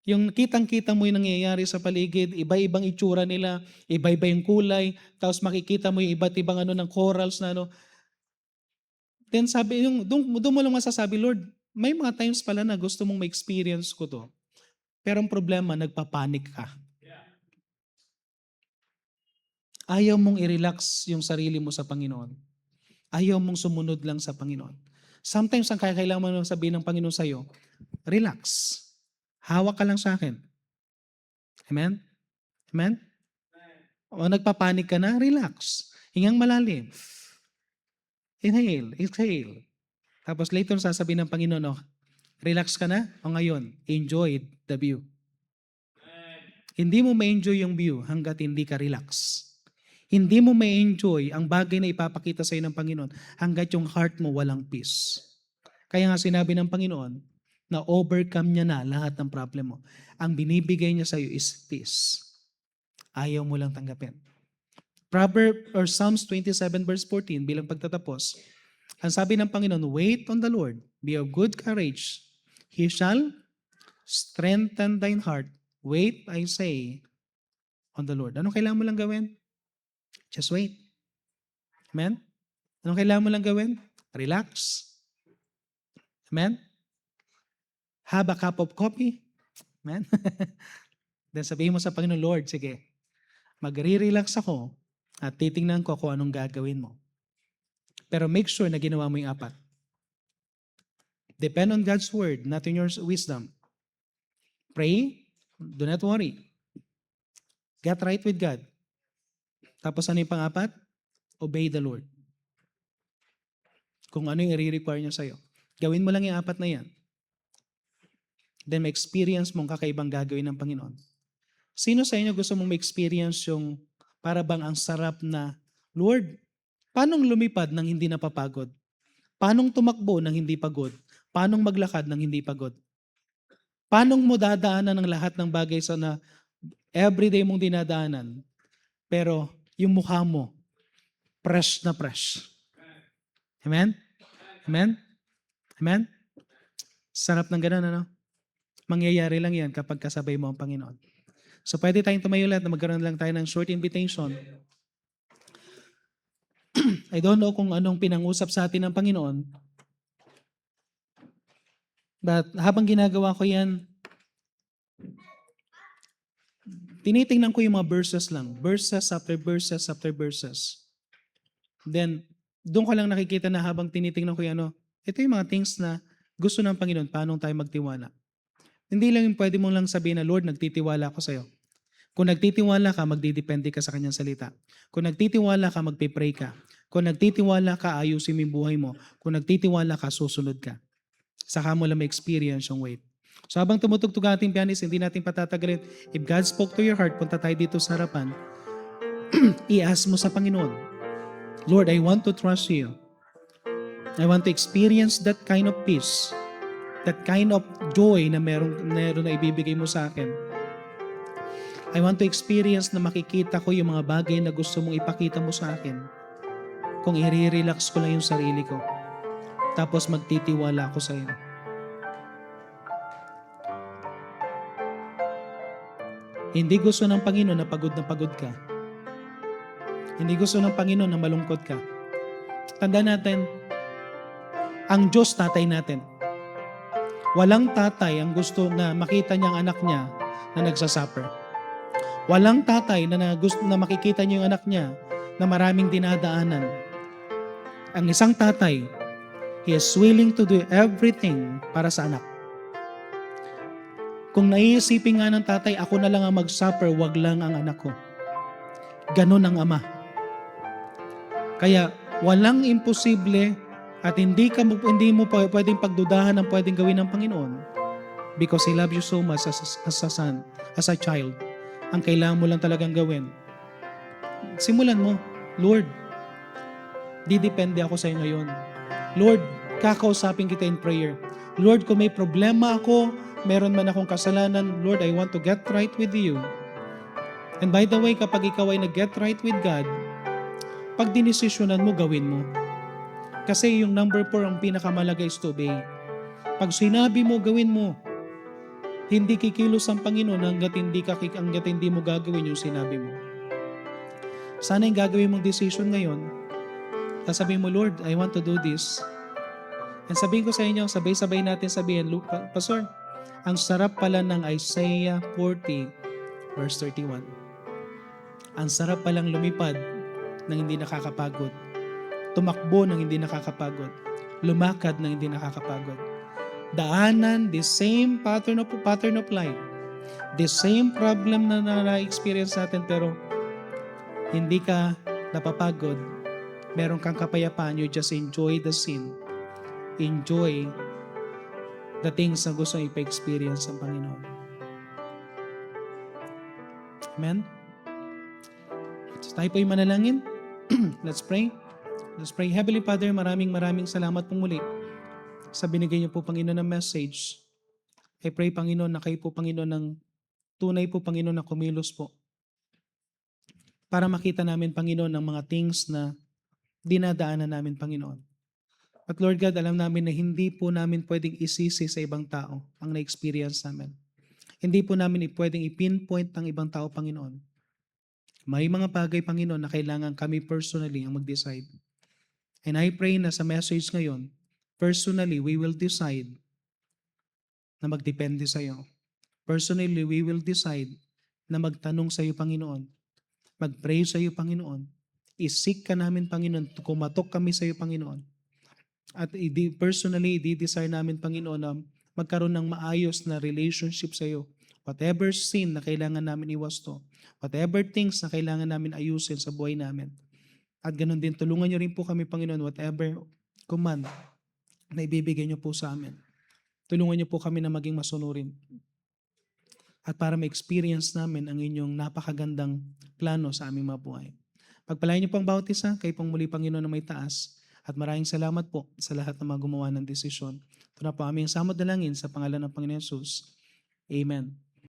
yung kitang-kita mo yung nangyayari sa paligid, iba-ibang itsura nila, iba-iba yung kulay, tapos makikita mo yung iba't ibang ng corals na Then doon mo lang masasabi, Lord, may mga times pala na gusto mong ma-experience ko to. Pero ang problema, nagpapanik ka. Ayaw mong i-relax yung sarili mo sa Panginoon. Ayaw mong sumunod lang sa Panginoon. Sometimes ang kailangan mo sabihin ng Panginoon sa'yo, relax. Hawak ka lang sa akin. Amen? Amen? O nagpapanik ka na, relax. Hingang malalim. Inhale, exhale. Tapos later sasabihin ng Panginoon, relax ka na? O ngayon, enjoy the view. Hindi mo ma-enjoy yung view hanggat hindi ka relax. Hindi mo ma-enjoy ang bagay na ipapakita sa iyo ng Panginoon hanggat yung heart mo walang peace. Kaya nga sinabi ng Panginoon na overcome niya na lahat ng problem mo. Ang binibigay niya sa iyo is peace. Ayaw mo lang tanggapin. Psalms 27 verse 14 bilang pagtatapos. Ang sabi ng Panginoon, wait on the Lord, be of good courage. He shall strengthen thine heart. Wait, I say, on the Lord. Anong kailangan mo lang gawin? Just wait. Amen? Anong kailangan mo lang gawin? Relax. Amen? Have a cup of coffee. Amen? Then sabihin mo sa Panginoon, Lord, sige, magre-relax ako at titingnan ko kung anong gagawin mo. Pero make sure na ginawa mo yung apat. Depend on God's word, not on your wisdom. Pray, do not worry. Get right with God. Tapos ano yung pang-apat? Obey the Lord. Kung ano yung i-require niya sa'yo. Gawin mo lang yung apat na yan. Then ma-experience mong kakaibang gagawin ng Panginoon. Sino sa inyo gusto mong ma-experience yung para bang ang sarap na, Lord, paano lumipad nang hindi napapagod? Paano tumakbo nang hindi pagod? Paano maglakad nang hindi pagod? Paano mo dadaanan ng lahat ng bagay na everyday mong dinadaanan? Pero yung mukha mo, fresh na fresh. Amen? Amen? Amen? Sarap ng gano'n ano? Mangyayari lang yan kapag kasabay mo ang Panginoon. So pwede tayong tumayo lahat na magkaroon lang tayo ng short invitation. I don't know kung anong pinangusap sa atin ng Panginoon, but habang ginagawa ko yan, tinitingnan ko yung mga verses lang. Verses after verses after verses. Then, doon ko lang nakikita na habang tinitingnan ko yung ito yung mga things na gusto ng Panginoon, paano tayo magtiwala. Hindi lang yung pwede mong lang sabihin na, Lord, nagtitiwala ako sa'yo. Kung nagtitiwala ka, magdidepende ka sa kanyang salita. Kung nagtitiwala ka, magpipray ka. Kung nagtitiwala ka, ayusin mo yung buhay mo. Kung nagtitiwala ka, susunod ka. Saka mo lang may experience yung wait. So habang tumutugtog ang ating pianist, hindi natin patatagalin. If God spoke to your heart, punta tayo dito sa harapan, i-ask mo sa Panginoon, Lord, I want to trust you. I want to experience that kind of peace, that kind of joy na meron na ibibigay mo sa akin. I want to experience na makikita ko yung mga bagay na gusto mong ipakita mo sa akin. Kung i-relax ko lang yung sarili ko. Tapos magtitiwala ako sa iyo. Hindi gusto ng Panginoon na pagod ka. Hindi gusto ng Panginoon na malungkot ka. Tandaan natin, ang Diyos tatay natin. Walang tatay ang gusto na makita niyang anak niya na nagsasuffer. Walang tatay na gusto na makikita niya yung anak niya na maraming dinadaanan. Ang isang tatay, he is willing to do everything para sa anak. Kung naiisipin nga ng tatay, ako na lang ang mag-suffer, wag lang ang anak ko. Ganon ang ama. Kaya walang imposible at hindi mo pwedeng pagdudahan ng pwedeng gawin ng Panginoon because He loves you so much as a son, as a child. Ang kailangan mo lang talagang gawin, simulan mo, Lord, didepende ako sa iyo ngayon. Lord, kakausapin kita in prayer. Lord, kung may problema ako, meron man akong kasalanan, Lord, I want to get right with you. And by the way, kapag ikaw ay nag-get right with God, pag dinesisyonan mo, gawin mo. Kasi yung number 4, ang pinakamalaga is to obey. Pag sinabi mo, gawin mo. Hindi kikilos ang Panginoon hanggat hindi mo gagawin yung sinabi mo. Sana yung gagawin mong decision ngayon, sasabihin mo, Lord, I want to do this. And sabihin ko sa inyo, sabay-sabay natin sabihin, Pastor, ang sarap pala ng Isaiah 40, verse 31. Ang sarap palang lumipad ng hindi nakakapagod. Tumakbo ng hindi nakakapagod. Lumakad ng hindi nakakapagod. Daanan the same pattern of life. The same problem na na-experience natin pero hindi ka napapagod. Meron kang kapayapaan. You just enjoy the scene. Enjoy the things na gusto ipa-experience ng Panginoon. Amen? So tayo po'y manalangin. Let's pray. Let's pray. Heavenly Father, maraming salamat po muli sa binigay niyo po, Panginoon, ng message. I pray, Panginoon, na kayo po, Panginoon, ng tunay po, Panginoon, na kumilos po. Para makita namin, Panginoon, ang mga things na dinadaanan namin, Panginoon. At Lord God, alam namin na hindi po namin pwedeng isisi sa ibang tao ang na-experience namin. Hindi po namin pwedeng i-pinpoint ang ibang tao, Panginoon. May mga bagay, Panginoon, na kailangan kami personally ang mag-decide. And I pray na sa message ngayon, personally, we will decide na magdepende sa iyo. Personally, we will decide na magtanong sa iyo, Panginoon. Mag-pray sa iyo, Panginoon. I-seek ka namin, Panginoon. Kumatok kami sa iyo, Panginoon. At personally, i-desire namin, Panginoon, na magkaroon ng maayos na relationship sa iyo. Whatever sin na kailangan namin iwasto. Whatever things na kailangan namin ayusin sa buhay namin. At ganun din, tulungan niyo rin po kami, Panginoon, whatever command na ibibigay niyo po sa amin. Tulungan niyo po kami na maging masunurin. At para ma-experience namin ang inyong napakagandang plano sa aming mga buhay. Pagpalain niyo po ang bawat isa, kayo pong muli, Panginoon, na may taas. At maraming salamat po sa lahat ng mga gumawa ng desisyon. Ito na po aming samot dalangin sa pangalan ng Panginoon Jesus. Amen.